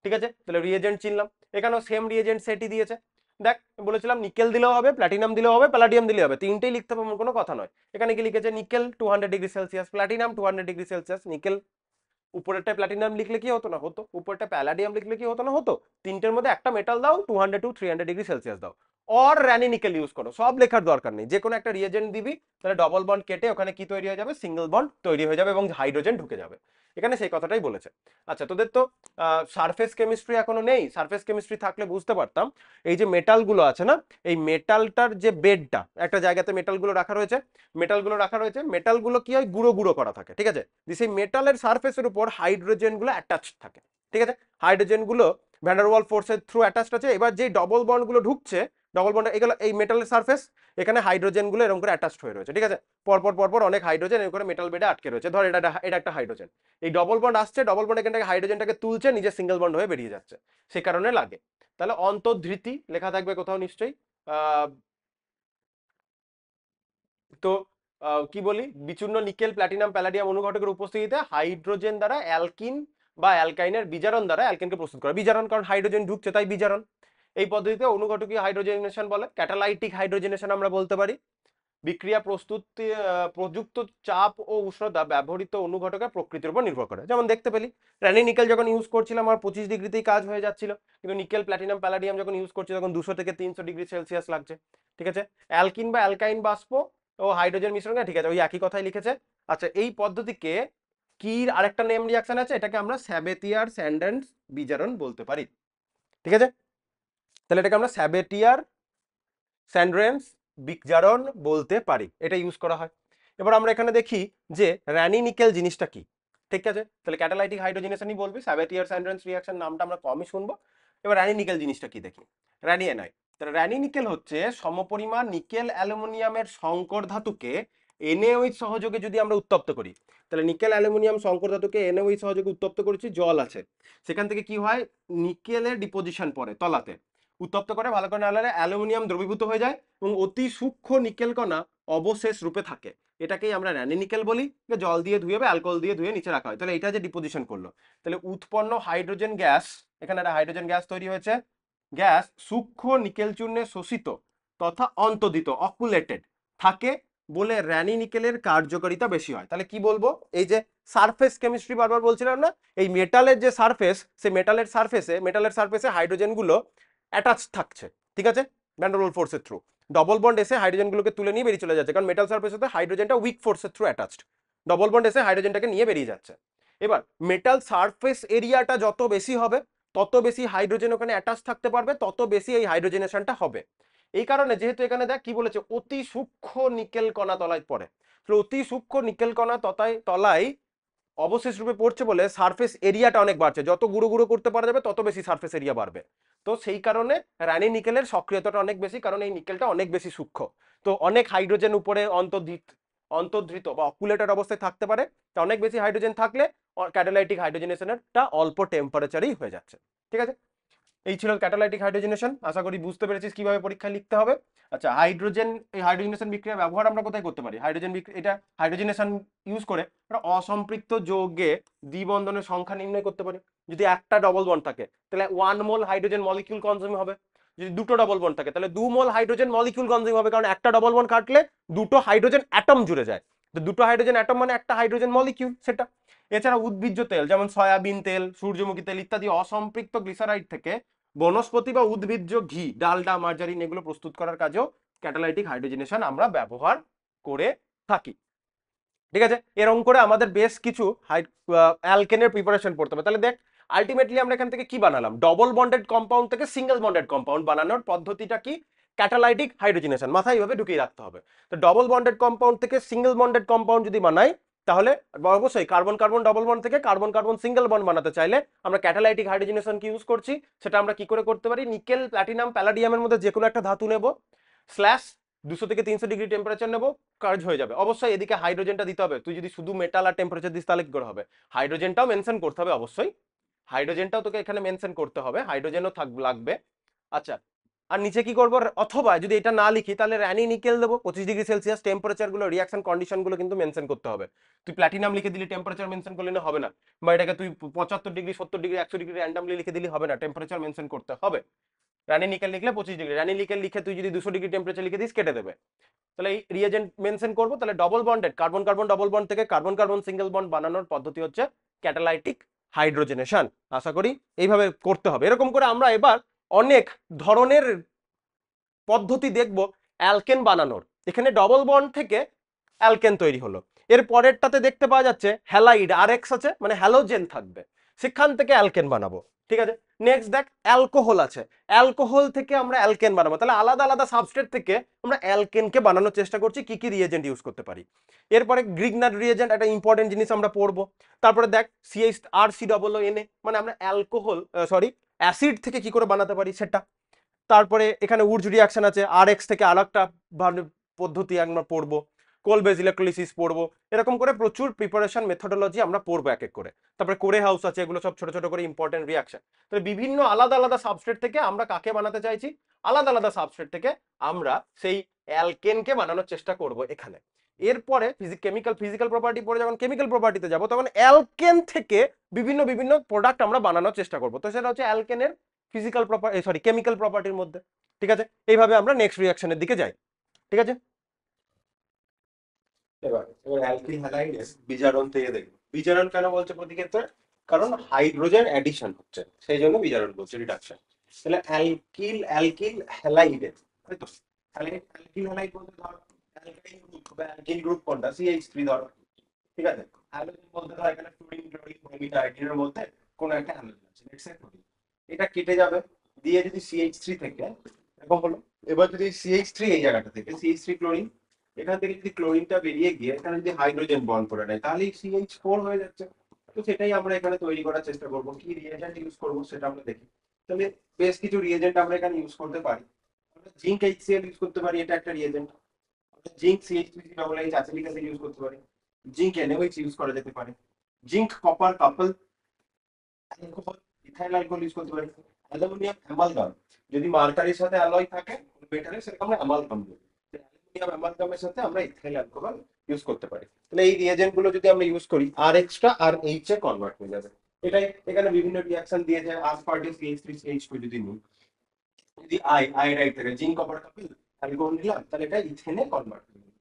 ঠিক আছে। তাহলে রিয়েজেন্ট চিনলাম, এখানেও সেম রিয়েজেন্ট সেটই দিয়েছে। দেখ বলেছিলাম নিকেল দিলেও হবে, প্ল্যাটিনাম দিলেও হবে, প্যালাডিয়াম দিলেও হবে, তিনটেই লিখতে হবে এমন কোনো কথা নয়। এখানে কি লিখেছে, nickel 200°C, platinum 200°C, nickel উপরেরটা প্ল্যাটিনাম লিখলে কি হতো না হতো, উপরেরটা প্যালাডিয়াম লিখলে কি হতো না হতো। তিনটের মধ্যে একটা মেটাল দাও, 200 to 300°C দাও, অর রানি নিকেল ইউজ করো, সব লেখার দরকার নেই, যে কোনো একটা রিয়েজেন্ট দিবি, তাহলে ডবল বন্ড কেটে ওখানে কি তৈরি হয়ে যাবে, সিঙ্গেল বন্ড তৈরি হয়ে যাবে এবং হাইড্রোজেন ঢুকে যাবে। এখানে সেই কথাটাই বলেছে। আচ্ছা তোদের তো সারফেস কেমিস্ট্রি এখনো নেই, সারফেস কেমিস্ট্রি থাকলে বুঝতে পারতাম এই যে মেটালগুলো আছে না, এই মেটালটার যে বেডটা, একটা জায়গাতে মেটালগুলো রাখা রয়েছে, মেটালগুলো কি হয়, গুঁড়ো গুঁড়ো করা থাকে, ঠিক আছে, সেই মেটালের সারফেসের উপর হাইড্রোজেন গুলো অ্যাটাচ থাকে, ঠিক আছে, হাইড্রোজেন গুলো ভ্যান্ডারওয়াল ফোর্সের থ্রু অ্যাটাচড আছে। এবার যে ডবল বন্ড গুলো ঢুকছে, ডবল বন্ড এগুলো এই মেটালের সারফেস, এখানে হাইড্রোজেন গুলো এরকম করে অ্যাটাচড হয়ে রয়েছে, ঠিক আছে, পরপর পরপর অনেক হাইড্রোজেন এরকম করে মেটাল বেডে আটকে রয়েছে, ধর এটা একটা হাইড্রোজেন, এই ডবল বন্ড আসছে, ডবল বন্ড এখান থেকে হাইড্রোজেনটাকে তুলছে, নিজে সিঙ্গেল বন্ড হয়ে বেরিয়ে যাচ্ছে, সে কারণে লাগে। তাহলে অন্তর্ধৃতি লেখা থাকবে কোথাও নিশ্চয়ই। আহ তো কি বলি, বিচূর্ণ নিকেল প্ল্যাটিনাম প্যালাডিয়াম অনুঘটকের উপস্থিতিতে হাইড্রোজেন দ্বারা অ্যালকিন বা অ্যালকাইনের বিজারণ দ্বারা অ্যালকেনকে প্রস্তুত করে, বিজারণ কারণ হাইড্রোজেন ঢুকছে তাই বিজারণ। এই পদ্ধতিতে অনুঘটকীয় হাইড্রোজেনেশন বলে, ক্যাটালাইটিক হাইড্রোজেনেশন আমরা বলতে পারি। বিক্রিয়া প্রস্তুতি প্রযুক্ত চাপ ও উষ্ণতা ব্যবহৃত অনুঘটকের প্রকৃতির উপর নির্ভর করে। যেমন দেখতে পেলি রানি নিকেল যখন ইউজ করছিলাম আমার 25°তেই কাজ হয়ে যাচ্ছিল, কিন্তু নিকেল প্ল্যাটিনাম প্যালাডিয়াম যখন ইউজ করছি তখন 200 থেকে 300°C লাগছে, ঠিক আছে। অ্যালকিন বা অ্যালকাইন বাষ্প ও হাইড্রোজেন মিশ্রণ, ঠিক আছে, ওই একই কথাই লিখেছে। আচ্ছা এই পদ্ধতিকে কি আরেকটা নেম রিয়াকশন আছে, এটাকে আমরা স্যাবেটিয়ার স্যান্ডেন্স বিজারণ বলতে পারি, ঠিক আছে। তাহলে এটাকে আমরা স্যাবেটিয়ার স্যান্ড্রেন্স বিজারণ বলতে পারি, এটা ইউজ করা হয়। এবার আমরা এখানে দেখি যে রানি নিকেল জিনিসটা কি, ঠিক আছে, তাহলে ক্যাটালাইটিক হাইড্রোজেনেশনই বলবি, স্যাবেটিয়ার স্যান্ড্রেন্স রিঅ্যাকশন নামটা আমরা কমই শুনবো। এবার রানি নিকেল জিনিসটা কি দেখি, রানি এনআই। তাহলে রানি নিকেল হচ্ছে সমপরিমাণ নিকেল অ্যালুমিনিয়ামের সংকর ধাতুকে NaOH সহযোগে যদি আমরা উত্তপ্ত করি, তাহলে নিকেল অ্যালুমিনিয়াম সংকর ধাতুকে NaOH সহযোগে উত্তপ্ত করেছি, জল আছে, সেখান থেকে কি হয়, নিকেলের ডিপোজিশন পড়ে তলাতে, উত্তপ্ত করে ভালো করে নাড়লে অ্যালুমিনিয়াম দ্রবীভূত হয়ে যায় এবং অতি সূক্ষ্ম নিকেল কণা অবশেষ রূপে থাকে, এটাকেই আমরা র্যানি নিকেল বলি। জল দিয়ে ধুয়ে বা অ্যালকোহল দিয়ে ধুয়ে নিচে রাখা হয়, তাহলে এটা যে ডিপোজিশন করলো, তাহলে উৎপন্ন হাইড্রোজেন গ্যাস, এখানে একটা হাইড্রোজেন গ্যাস তৈরি হয়েছে, গ্যাস সূক্ষ্ম নিকেল চূর্ণে শোষিত তথা অন্তর্দিত অকুলেটেড থাকে বলে র্যানি নিকেলের কার্যকারিতা বেশি হয়। তাহলে কি বলবো, এই যে সারফেস কেমিস্ট্রি বারবার বলছিলাম না, এই মেটালের যে সারফেস, সেই মেটালের সারফেসে হাইড্রোজেন গুলো অ্যাটাচ থাকছে, ঠিক আছে, ভ্যান ফোর্সের থ্রু, ডবল বন্ড এসে হাইড্রোজেনগুলোকে তুলে নিয়ে বেরিয়ে চলে যাচ্ছে, কারণ মেটাল সারফেসে হাইড্রোজেনটা উইক ফোর্সের থ্রু অ্যাটাচড, ডবল বন্ড এসে হাইড্রোজেনটাকে নিয়ে বেরিয়ে যাচ্ছে। এবার মেটাল সারফেস এরিয়াটা যত বেশি হবে, তত বেশি হাইড্রোজেন ওখানে অ্যাটাচ থাকতে পারবে, তত বেশি এই হাইড্রোজেনেশনটা হবে। এই কারণে যেহেতু এখানে দেখ কি বলেছে, অতি সূক্ষ্ম নিকেল কণা তলায় পড়ে, অতি সূক্ষ্ম নিকেল কণা তলায় অবশেষ রূপে পড়ছে বলে সারফেস এরিয়াটা অনেক বাড়ছে, যত গুঁড়ো গুঁড়ো করতে পারা যাবে তত বেশি সারফেস এরিয়া বাড়বে। তো সেই কারণে রানি নিকেলের সক্রিয়তাটা অনেক বেশি, কারণ এই নিকেলটা অনেক বেশি সূক্ষ্ম, তো অনেক হাইড্রোজেন উপরে অন্তর্ধৃত বা অকুলেটেড অবস্থায় থাকতে পারে, তা অনেক বেশি হাইড্রোজেন থাকলে ক্যাটালাইটিক হাইড্রোজেনেশনটা অল্প টেম্পারেচারেই হয়ে যাচ্ছে, ঠিক আছে। এই ছিল ক্যাটালাইটিক হাইড্রোজেনেশন, আশা করি বুঝতে পেরেছিস কিভাবে পরীক্ষা লিখতে হবে। আচ্ছা এই হাইড্রোজেনেশন বিক্রিয়া ব্যবহার আমরা কোথায় করতে পারি, এটা হাইড্রোজেনেশন ইউজ করে একটা অসম্পৃক্ত যৌগে দ্বিবন্ধনের সংখ্যা নির্ণয় করতে পারি। যদি একটা ডবল বন্ড থাকে তাহলে 1 মোল হাইড্রোজেন মলিকিউল কনজিউম হবে, যদি দুটো ডবল বন্ড থাকে তাহলে 2 মোল হাইড্রোজেন মলিকিউল কনজিউম হবে, কারণ একটা ডবল বন্ড কাটলে দুটো হাইড্রোজেন অ্যাটম জুড়ে যায়, তো দুটো হাইড্রোজেন অ্যাটম মানে একটা হাইড্রোজেন মলিকিউল সেটা। এছাড়া উদ্ভিজ্জ তেল যেমন সয়াবিন তেল, সূর্যমুখী তেল ইত্যাদি অসম্পৃক্ত গ্লিসারাইড থেকে বনস্পতি বা উদ্ভিজ্জ ঘি, ডালডা, মার্জারিন এগুলো প্রস্তুত করার কাজেও ক্যাটালাইটিক হাইড্রোজেনেশন আমরা ব্যবহার করে থাকি, ঠিক আছে। এরকম করে আমাদের বেশ কিছু অ্যালকেনের প্রিপারেশন পড়তে হবে। তাহলে দেখ আলটিমেটলি আমরা এখান থেকে কি বানালাম, ডবল বন্ডেড কম্পাউন্ড থেকে সিঙ্গেল বন্ডেড কম্পাউন্ড বানানোর পদ্ধতিটা কি, ক্যাটালাইটিক হাইড্রোজেনেশন, মাথায় এইভাবে ঢুকিয়ে রাখতে হবে। তো ডবল বন্ডেড কম্পাউন্ড থেকে সিঙ্গেল বন্ডেড কম্পাউন্ড যদি বানাই, তাহলে অবশ্যই কার্বন কার্বন ডবল বন্ড থেকে কার্বন কার্বন সিঙ্গেল বন্ড বানাতে চাইলে আমরা ক্যাটালাইটিক হাইড্রোজেনেশন কি ইউজ করছি, সেটা আমরা কি করে করতে পারি, নিকেল প্ল্যাটিনাম প্যালাডিয়ামের মধ্যে যে কোনো একটা ধাতু নেব, স্ল্যাশ 200 থেকে 300° টেম্পারেচার নেব, কাজ হয়ে যাবে। অবশ্যই এদিকে হাইড্রোজেনটা দিতে হবে, তুই যদি শুধু মেটাল আর টেম্পারেচার দিস তাহলে কি করে হবে, হাইড্রোজেনটাও মেনশন করতে হবে, অবশ্যই হাইড্রোজেনটাও তোকে এখানে মেনশন করতে হবে, হাইড্রোজেনও লাগবে। আচ্ছা আর নিচে কি করবো, অথবা যদি এটা না লিখি তাহলে রানি নিকেল দেবো, 25°C টেম্পারেচার গুলো, রিয়াকশন কন্ডিশন গুলো কিন্তু মেনশন করতে হবে। তুই প্ল্যাটিনাম লিখে দিলি টেম্পারেচার মেনশন করলে না হবে না, বা এটাকে তুই 75°, 70°, 100° র্যান্ডামলি লিখে দিলি হবে না, টেম্পারেচার মেনশন করতে হবে। রানী নিকেল লিখলে 25 ডিগ্রি, রানী নিকেল লিখে তুই যদি 200 ডিগ্রি টেম্পারেচার লিখে দিস কেটে দেবে। তাহলে এই রিয়েজেন্ট মেনশন করবো। তাহলে double bonded carbon carbon double bond থেকে কার্বন কার্বন সিঙ্গেল বন্ড বানানোর পদ্ধতি হচ্ছে ক্যাটালাইটিক হাইড্রোজেনেশন। আশা করি এইভাবে করতে হবে। এরকম করে আমরা এবার অনেক ধরনের পদ্ধতি দেখব অ্যালকেন বানানোর। এখানে ডবল বন্ড থেকে অ্যালকেন তৈরি হলো। এর পরেরটাতে দেখতে পাওয়া যাচ্ছে হ্যালাইড আরএক্স আছে, মানে হ্যালোজেন থাকবে, সেখান থেকে অ্যালকেন বানাবো। ঠিক আছে, নেক্সট দেখ অ্যালকোহল আছে, অ্যালকোহল থেকে আমরা অ্যালকেন বানাবো। তাহলে আলাদা আলাদা সাবস্ট্রেট থেকে আমরা অ্যালকেনকে বানানোর চেষ্টা করছি, কি কি রিয়েজেন্ট ইউজ করতে পারি। এরপরে গ্রিগনার রিয়েজেন্ট, একটা ইম্পর্টেন্ট জিনিস আমরা পড়বো। তারপরে দেখ সিএইচ আর C double O N A, মানে আমরা অ্যালকোহল অ্যাসিড থেকে কি করে বানাতে পারি সেটা। তারপরে এখানে উডস রিয়াকশন আছে, আর এক্স থেকে আর একটা পদ্ধতি আমরা পড়বো, কোল বেজ ইলেকট্রোলিসিস পড়বো। এরকম করে প্রচুর প্রিপারেশন মেথোডোলজি আমরা পড়বো এক এক করে। তারপরে কোরে হাউস আছে, এগুলো সব ছোট ছোট করে ইম্পর্টেন্ট রিয়াকশন। তাহলে বিভিন্ন আলাদা আলাদা সাবস্ট্রেট থেকে আমরা কাকে বানাতে চাইছি, আলাদা আলাদা সাবস্ট্রেট থেকে আমরা সেই অ্যালকেনকে বানানোর চেষ্টা করব এখানে। এরপরে ফিজিক্যাল প্রপার্টি পড়ে যখন কেমিক্যাল প্রপার্টিতে যাব, তখন অ্যালকেন থেকে বিভিন্ন বিভিন্ন প্রোডাক্ট আমরা বানানোর চেষ্টা করব। তো সেটা হচ্ছে অ্যালকেনের কেমিক্যাল প্রপার্টির মধ্যে। ঠিক আছে, এইভাবে আমরা নেক্সট রিঅ্যাকশনের দিকে যাই। ঠিক আছে, এবার এবার অ্যালকিল হ্যালাইডের বিজারণ থেকে দেখব। বিজারণ কেন বলছে প্রতিক্ষেত্রে? কারণ হাইড্রোজেন অ্যাডিশন হচ্ছে, সেই জন্য বিজারণ বলছে, রিডাকশন। তাহলে অ্যালকিল হ্যালাইডে, তাই তো? অ্যালকিল হ্যালাইড বলতে ধর অ্যালকাইল গ্রুপ বা অ্যালকিল গ্রুপ কোনটা, CH3 ধর। ঠিক আছে, হ্যালোজেন বলতে ধর এখানে ফ্লোরিন ক্লোরিন ব্রোমিন আয়োডিনের মধ্যে কোন একটা হ্যালোজেন আছে, লেটস সে ফ্লোরিন। এটা কেটে যাবে, দিয়ে যদি CH3 থেকে এরকম হলো। এবার যদি CH3 এই জায়গাটা থেকে CH3 ক্লোরিন, এখান থেকে যদি ক্লোরিনটা বেরিয়ে গিয়ে এখানে যদি হাইড্রোজেন বন্ড করে নেয়, তাহলে CH4 হয়ে যাচ্ছে। তো সেটাই আমরা এখানে তৈরি করার চেষ্টা করব। কি রিয়েজেন্ট ইউজ করব সেটা আমরা দেখি। তাহলে বেশ কিছু রিয়েজেন্ট আমরা এখানে ইউজ করতে পারি। আমরা জিঙ্ক HCl ইউজ করতে পারি, এটা একটা রিয়েজেন্ট। আমরা zinc CH3COOH acetic acid use করতে পারি। জিঙ্ক NaOH ইউজ করা যেতে পারে। জিঙ্ক কপার কাপল অ্যালকোহল, ইথাইল অ্যালকোহল ইউজ করতে পারি। অ্যালুমিনিয়াম অ্যামালগাম, যদি মার্কারির সাথে অ্যালয় থাকে মেটালের, সেটাকে আমরা অ্যামালগাম বলি। অ্যালুমিনিয়াম অ্যামালগামের সাথে আমরা ইথাইল অ্যালকোহল ইউজ করতে পারি। তাহলে এই রিয়েজেন্ট গুলো যদি আমরা ইউজ করি, আর এক্সট্রা আর এইচ এ কনভার্ট হয়ে যাবে। এটাই এখানে বিভিন্ন রিঅ্যাকশন দিয়েছে। আসপারটিক CH3CH2 যদি নিই, যদি আইরাইড থেকে জিঙ্ক কপার কাপল অ্যালকোহল নিলাম, তাহলে এটা ইথেনে কনভার্ট হয়ে যাবে।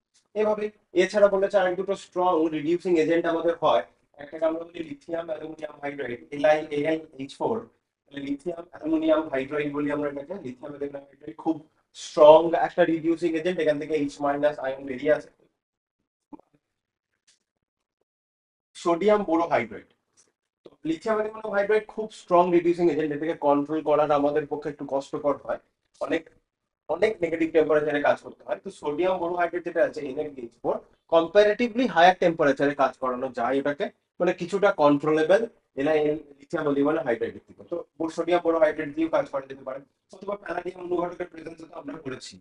এভাবে। এছাড়া বলেছে আরেক দুটো স্ট্রং রিডিউসিং এজেন্ট আমাদের হয়। একটাকে আমরা বলি lithium aluminium hydride, LiAlH4। Lithium aluminium hydride বলি আমরা এটাকে। লিথিয়াম অ্যালুমিনিয়াম হাইড্রাইড খুব স্ট্রং একটা রিডিউসিং এজেন্ট, এখান থেকে H- আয়ন বেরিয়ে আসে। সোডিয়াম বোরোহাইড্রাইড, তো লিথিয়াম অ্যালুমিনিয়াম হাইড্রাইড খুব স্ট্রং রিডিউসিং এজেন্ট, এটাকে কন্ট্রোল করাটা আমাদের পক্ষে একটু কষ্টকর হয়। অনেক অনেক নেগেটিভ টেম্পারেচারে কাজ করতে হয়। তো সোডিয়াম বোরোহাইড্রেট যেটা আছে NaBH4, কম্পারেটিভলি হায়ার টেম্পারেচারে কাজ করানো যায় এটাকে, মানে কিছুটা কন্ট্রোলেবল লিথিয়াম অ্যালুমিনিয়াম হাইড্রাইড থেকে। তো সোডিয়াম বোরোহাইড্রেট দিয়েও কাজ করা যেতে পারে, অথবা প্যালাডিয়াম অনুঘটকের প্রেজেন্সে তো আমরা করেছি।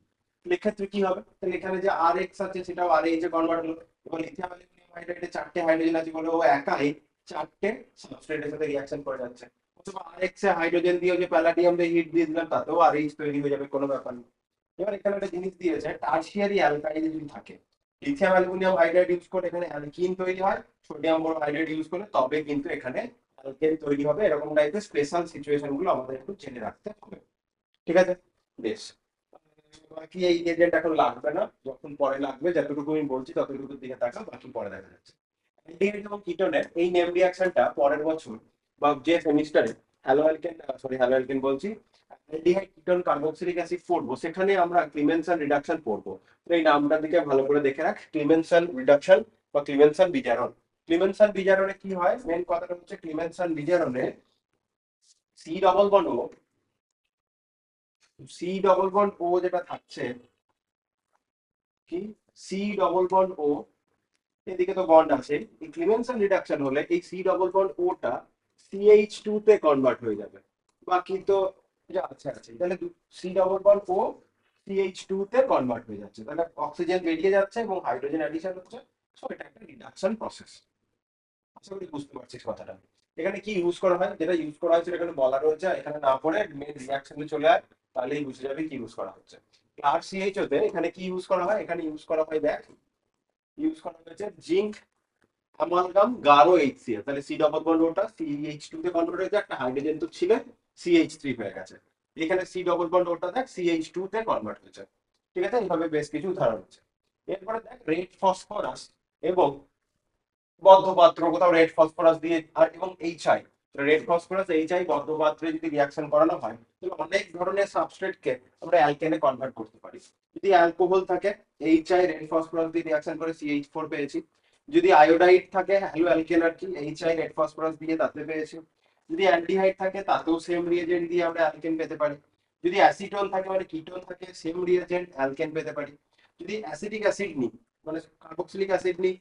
এক্ষেত্রে কি হবে, তাহলে এখানে যে RX আছে সেটাও RH এ কনভার্ট হলো, এবং লিথিয়াম অ্যালুমিনিয়াম হাইড্রাইডে 4টে হাইড্রোজেন আছে বলে ও একাই 4টে সাবস্ট্রেটের সাথে রিঅ্যাকশন করে যাচ্ছে। অথবা RX এ হাইড্রোজেন দিয়ে যে প্যালাডিয়াম দিয়ে হিট দিয়ে দিলাম, তাতেও RH তৈরি হয়ে যাবে, কোনো ব্যাপার নেই। এবার এখানে একটা জিনিস দিয়েছে, টারশিয়ারি অ্যালকাইল যদি থাকে, লিথিয়াম অ্যালুমিনিয়াম হাইড্রাইড ইউজ করে এখানে অ্যালকিন তৈরি হয়, সোডিয়াম বোরোহাইড্রাইড ইউজ করে তবে কিন্তু এখানে অ্যালকেন তৈরি হবে। এরকম টাইপের স্পেশাল সিচুয়েশন গুলো আমাদের একটু জেনে রাখতে হবে। ঠিক আছে, বেশ। বাকি এই এজেন্ট এখন লাগবে না, যখন পরে লাগবে, যতটুকু আমি বলছি ততটুকুর দিকে তাকা, বাকি পরে দেখা যাচ্ছে। অ্যালডিহাইড এবং কিটোনের এই নেম রিঅ্যাকশনটা পরের বছর বা যে সেমিস্টারে হ্যালো অ্যালকেন বলছি, অ্যালডিহাইড কিটোন কার্বক্সিলিক অ্যাসিড পড়বো, সেখানে আমরা ক্লিমেনসন রিডাকশন পড়বো। তো এই নামটার দিকে ভালো করে দেখে রাখ, ক্লিমেনসন রিডাকশন বা ক্লিমেনসন বিজারণ। ক্লিমেনসন বিজারণে কি হয়, মেন কথাটা হচ্ছে ক্লিমেনসন বিজারণে সি ডবল বন্ড ও যেটা থাকছে, কি C+O, এদিকে তো বন্ড আছে। এই ক্লিমেনসন রিডাকশন হলে এই C+O টা CH2 তে কনভার্ট হয়ে যাবে। বাকি তো যা আছে আছে, তাহলে C+O CH2 তে কনভার্ট হয়ে যাচ্ছে, তাহলে অক্সিজেন বেরিয়ে যাচ্ছে এবং হাইড্রোজেন অ্যাডিশন হচ্ছে। সো এটা একটা রিডাকশন প্রসেস। আশা করি বুঝতে পারছিস কথাটা। এখানে কি ইউজ করা হয়, যেটা ইউজ করা হয়েছে এখানে বলা রয়েছে, এখানে না পড়ে মেন রিঅ্যাকশনে চলে আয়, তাহলেই বুঝে যাবে কি ইউজ করা হচ্ছে। RCHO তে এখানে কি ইউজ করা হয়, এখানে ইউজ করা হয়, দেখ ইউজ করা হয়েছে জিঙ্ক অ্যামালগাম গারো HCl। তাহলে C ডবল বন্ড ওটা CH2 তে কনভার্ট হয়েছে, একটা হাইড্রোজেন তো ছিল, CH3 হয়ে গেছে। এখানে সি ডবল বন্ড ওটা দেখ CH2 তে কনভার্ট হয়েছে। ঠিক আছে, এইভাবে বেশ কিছু উদাহরণ আছে। এরপরে দেখ রেড ফসফরাস এবং বদ্ধপাত্র, কোথাও রেড ফসফরাস দিয়ে আর এবং HI, রেড ফসফরাস HI বদ্ধপাত্রে যদি রিয়াকশন করানো হয় তাহলে অনেক ধরনের সাবস্ট্রেটকে আমরা অ্যালকেনে কনভার্ট করতে পারি। যদি অ্যালকোহল থাকে, HI রেড ফসফরাস দিয়ে রিয়াকশন করে CH4 পেয়েছি। যদি আয়োডাইড থাকে, হ্যালো অ্যালকেন আর কি, HI রেড ফসফরাস দিয়ে তাতে পেয়েছি। যদি অ্যালডিহাইড থাকে তাতেও সেম রিয়েজেন্ট দিয়ে আমরা অ্যালকেন পেতে পারি। যদি অ্যাসিটোন থাকে মানে কিটোন থাকে, সেম রিয়েজেন্ট অ্যালকেন পেতে পারি। যদি অ্যাসিটিক অ্যাসিড নিই মানে কার্বক্সিলিক অ্যাসিড নিই,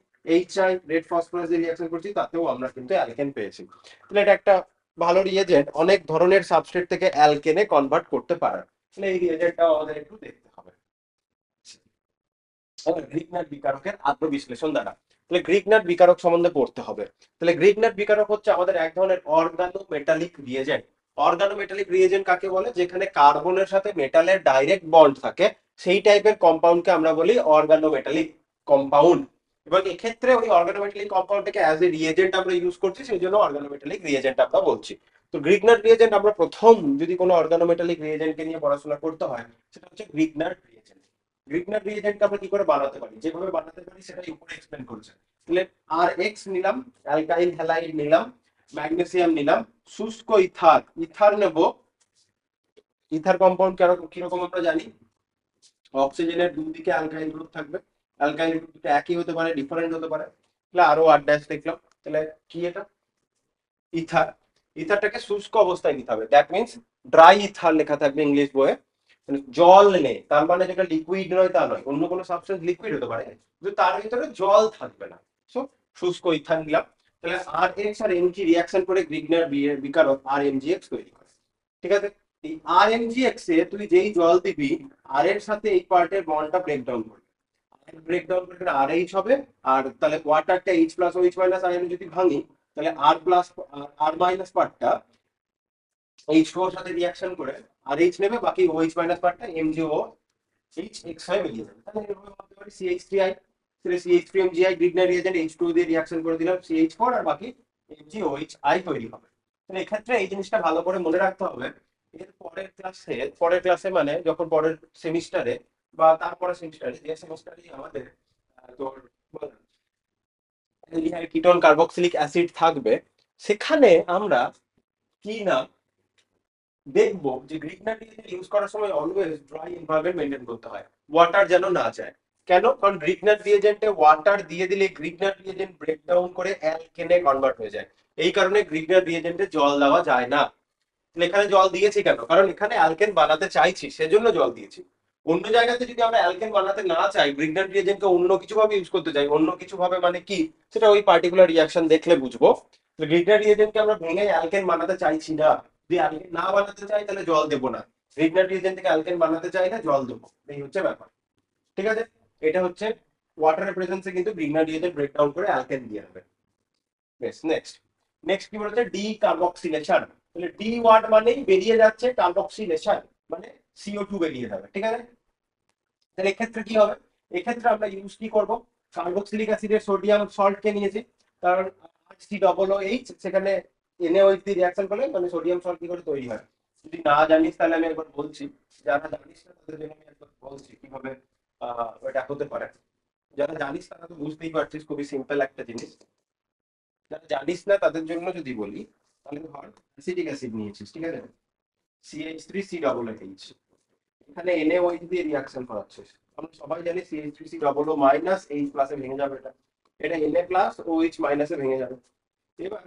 HI রেড ফসফরাস দিয়ে রিঅ্যাকশন করছি তাতেও আমরা কিন্তু অ্যালকেন পেয়েছি। তাহলে এটা একটা ভালো রিয়েজেন্ট, অনেক ধরনের সাবস্ট্রেট থেকে অ্যালকেনে কনভার্ট করতে পারে। তাহলে এই রিয়েজেন্টটাও আমাদের একটু দেখতে হবে। গ্রিগনার বিকারকের আত্মবিশ্লেষণ দ্বারা, তাহলে গ্রিগনার বিকারক সম্বন্ধে পড়তে হবে। তাহলে গ্রিগনার বিকারক হচ্ছে আমাদের এক ধরনের organo metallic reagent. Organo metallic reagent কাকে বলে? যেখানে কার্বনের সাথে মেটালের ডাইরেক্ট বন্ড থাকে, সেই টাইপের কম্পাউন্ডকে আমরা বলি অর্গানো মেটালিক কম্পাউন্ড। এবং এক্ষেত্রে ওই অর্গানোমেটালিক কম্পাউন্ডটাকে অ্যাজ এ রিয়েজেন্ট আমরা ইউজ করছি, সেই জন্য অর্গানোমেটালিক রিয়েজেন্ট আমরা বলছি। তো গ্রিগনার রিয়েজেন্ট আমরা প্রথম যদি কোনো অর্গানোমেটালিক রিয়েজেন্টকে নিয়ে পড়াশোনা করতে হয়, সেটা হচ্ছে গ্রিগনার রিয়েজেন্ট। গ্রিগনার রিয়েজেন্টকে আমরা কি করে বানাতে পারি, যেভাবে বানাতে পারি সেটাই উপরে এক্সপ্লেন করেছে। তাহলে RX নিলাম, অ্যালকাইল হ্যালাইড নিলাম, ম্যাগনেসিয়াম নিলাম, শুষ্ক ইথার, ইথার নেব। ইথার কম্পাউন্ড কিরকম আমরা জানি, অক্সিজেনের দুদিকে অ্যালকাইল গ্রুপ থাকবে। অ্যালকাইল গ্রুপটা একই হতে পারে, ডিফারেন্ট হতে পারে। তাহলে আরো আর ড্যাশ দেখলাম। তাহলে কি এটা? ইথার। ইথারটাকে শুষ্ক অবস্থায় নিতে হবে, দ্যাট মিনস ড্রাই ইথার লেখা থাকবে ইংলিশ বইয়ে। মানে জল নেই, তার মানে যেটা লিকুইড নয় তা নয়, অন্য কোনো সাবস্টেন্স লিকুইড হতে পারে, কিন্তু তার ভিতরে জল থাকবে না। সো শুষ্ক ইথার নিলাম। তাহলে RX আর Mg রিয়াকশন করে গ্রিগনার বিকারক RMgX তৈরি করে। ঠিক আছে, এই RMgX এ তুই যেই জল দিবি, আর এর সাথে এই পার্টের বন্ডটা ব্রেকডাউন করবে, ব্রেকডাউন করে RH হবে। আর তাহলে ওয়াটারটা H plus OH minus ion যদি ভাঙি, তাহলে আর প্লাস আর মাইনাস পার্টটা H2 এর সাথে রিঅ্যাকশন করে RH নেবে, বাকি OH মাইনাস পার্টটা MgO HX হয়ে বেরিয়ে যাবে। তাহলে এভাবে ভাবতে পারি CH3I, তাহলে CH3MgI গ্রিগনার রিয়েজেন্ট H2 দিয়ে রিঅ্যাকশন করে দিলাম CH4, আর বাকি MgOHI তৈরি হবে। তাহলে এক্ষেত্রে এই জিনিসটা ভালো করে মনে রাখতে হবে। এর পরের ক্লাসে মানে যখন পরের সেমিস্টারে বা তারপরে সেমিস্টারে, যে সেমিস্টারে আমাদের তোর অ্যালডিহাইড কিটোন কার্বক্সিলিক অ্যাসিড থাকবে, সেখানে আমরা কি না দেখবো যে গ্রিগনার রিয়েজেন্ট ইউজ করার সময় অলওয়েজ ড্রাই এনভায়রনমেন্ট মেনটেন করতে হয়, ওয়াটার যেন না যায়। কেন? কারণ গ্রিগনার রিয়েজেন্টে ওয়াটার দিয়ে দিলে গ্রিগনার রিয়েজেন্ট ব্রেকডাউন করে অ্যালকেনে কনভার্ট হয়ে যায়। এই কারণে গ্রিগনার রিয়েজেন্টে জল দেওয়া যায় না। এখানে জল দিয়েছি কেন? কারণ এখানে অ্যালকেন বানাতে চাইছি, সেজন্য জল দিয়েছি। অন্য জায়গাতে যদি আমরা অ্যালকেন বানাতে না চাই, গ্রিগনার রিয়েজেন্টকে অন্য কিছু ভাবে ইউজ করতে চাই, অন্য কিছু ভাবে মানে কি, সেটা ওই পার্টিকুলার রিঅ্যাকশন দেখলে বুঝবো। গ্রিগনার রিয়েজেন্টকে আমরা ভেঙে অ্যালকেন বানাতে চাইছি না। যদি অ্যালকেন না বানাতে চাই তাহলে জল দেবো না, গ্রিগনার রিয়েজেন্ট থেকে অ্যালকেন বানাতে চাই না, জল দেবো, এই হচ্ছে ব্যাপার। ঠিক আছে, এটা হচ্ছে ওয়াটারের প্রেজেন্সে কিন্তু গ্রিগনার রিয়েজেন্ট ব্রেকডাউন করে অ্যালকেন দিয়ে হবে। বেশ, নেক্সট নেক্সট কি বলছে? D carboxylation. তাহলে ডি ওয়ার্ড মানেই বেরিয়ে যাচ্ছে, কার্বক্সিলেশন মানে CO2 বেরিয়ে যাবে। ঠিক আছে, তাহলে এক্ষেত্রে কি হবে? এক্ষেত্রে আমরা ইউজ কি করব? কার্বক্সিলিক অ্যাসিডের সোডিয়াম সল্ট কে নিয়েছি, কারণ COOH সেখানে NaOH দিয়ে রিঅ্যাকশন করলে মানে সোডিয়াম সল্ট কি করে তৈরি হয়। যদি না জানিস তাহলে আমি একবার বলছি, যারা জানিস না তাদের জন্য আমি একবার বলছি কিভাবে এটা হতে পারে। যারা জানিস তারা তো বুঝতেই পারছিস, খুবই সিম্পল একটা জিনিস। যারা জানিস না তাদের জন্য যদি বলি, তাহলে ধর অ্যাসিটিক অ্যাসিড নিয়েছিস, ঠিক আছে, CH3COOH, এখানে NaOH দিয়ে রিঅ্যাকশন করাচ্ছিস। আমরা সবাই জানি CH3COO মাইনাস H প্লাসে ভেঙে যাবে, এটা এটা Na প্লাস OH মাইনাসে ভেঙে যাবে। এবার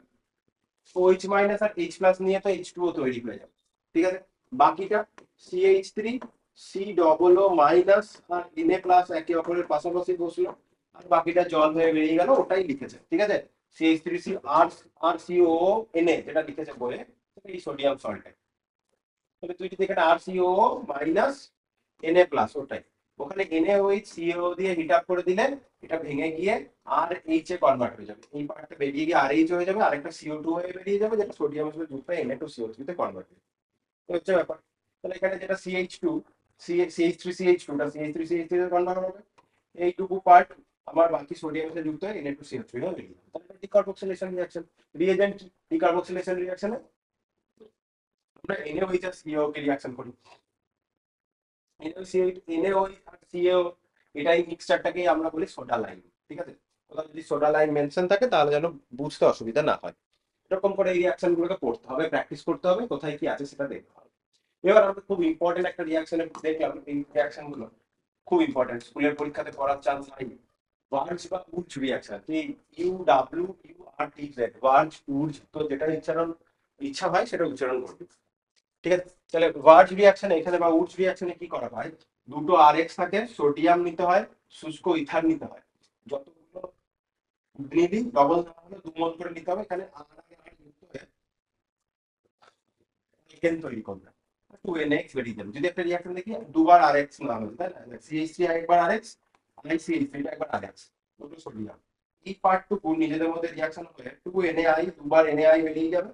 OH মাইনাস আর H প্লাস নিয়ে তো H2O তৈরি হয়ে যাবে। ঠিক আছে, বাকিটা CH3COO মাইনাস আর Na প্লাস একে অপরের পাশাপাশি বসলো, আর বাকিটা জল হয়ে বেরিয়ে গেল, ওটাই লিখেছে। ঠিক আছে, CH3C আর COO যেটা লিখেছে বলে, এই সোডিয়াম সল্টে। তাহলে তুই যদি এখানে RCOO মাইনাস Na প্লাস, ওটাই ওখানে NaOH COO দিয়ে হিট আপ করে দিলে এটা ভেঙে গিয়ে RH এ কনভার্ট হয়ে যাবে, এই পার্টটা বেরিয়ে গিয়ে RH হয়ে যাবে, আরেকটা CO2 হয়ে বেরিয়ে যাবে, যেটা সোডিয়াম সাথে যুক্ত হয়ে Na2CO3 তে কনভার্ট হয়ে যাবে। এই হচ্ছে ব্যাপার। তাহলে এখানে যেটা CH2 CH3CH2 টা CH3CH3 তে কনভার্ট হবে, এইটুকু পার্ট আমার বাকি সোডিয়াম সাথে যুক্ত হয়ে Na2CO3 হয়ে বেরিয়ে যাবে। তাহলে ডিকার্বক্সিলেশন রিঅ্যাকশন। রিএজেন্ট ডিকার্বক্সিলেশন রিঅ্যাকশনে আমরা NaOH আর CaO কে রিঅ্যাকশন করি। NaOH আর CaO এটাই মিক্সচারটাকেই আমরা বলি সোডা লাইম। ঠিক আছে, কোথাও যদি সোডা লাইম মেনশন থাকে তাহলে যেন বুঝতে অসুবিধা না হয়। এরকম করে এই রিঅ্যাকশন গুলোকে করতে হবে, প্র্যাকটিস করতে হবে, কোথায় কি আছে সেটা দেখতে হবে। এবার আমরা খুব ইম্পর্টেন্ট একটা রিঅ্যাকশনে দেখলাম, এই রিঅ্যাকশন গুলো খুব ইম্পর্টেন্ট, স্কুলের পরীক্ষাতে পড়ার চান্স হাই। ভার্জ বা উর্জ রিঅ্যাকশন, এই UWURTZ, ভার্জ উর্জ, তো যেটা ইচ্ছা হয় সেটা উচ্চারণ করবে। ঠিক আছে, তাহলে ভার্জ রিঅ্যাকশনে এখানে বা উর্জ রিঅ্যাকশনে কি করা হয়, দুটো আরএক্স থাকে, সোডিয়াম নিতে হয়, শুষ্ক ইথার নিতে হয়, যতগুলো নিবি ডবল না হলে 2 মোল করে নিতে হবে। এখানে আর আর যুক্ত হয়ে অ্যালকেন তৈরি করবে, 2NX বেরিয়ে যাবে। যদি একটা রিঅ্যাকশন দেখি দুবার আরএক্স না হলে, তাই না, CH3 একবার আরএক্স, ICH3 একবার আরএক্স, দুটো সোডিয়াম, এই পার্টটুকু নিজেদের মধ্যে রিঅ্যাকশন হয়ে 2NaI, দুবার NaI বেরিয়ে যাবে।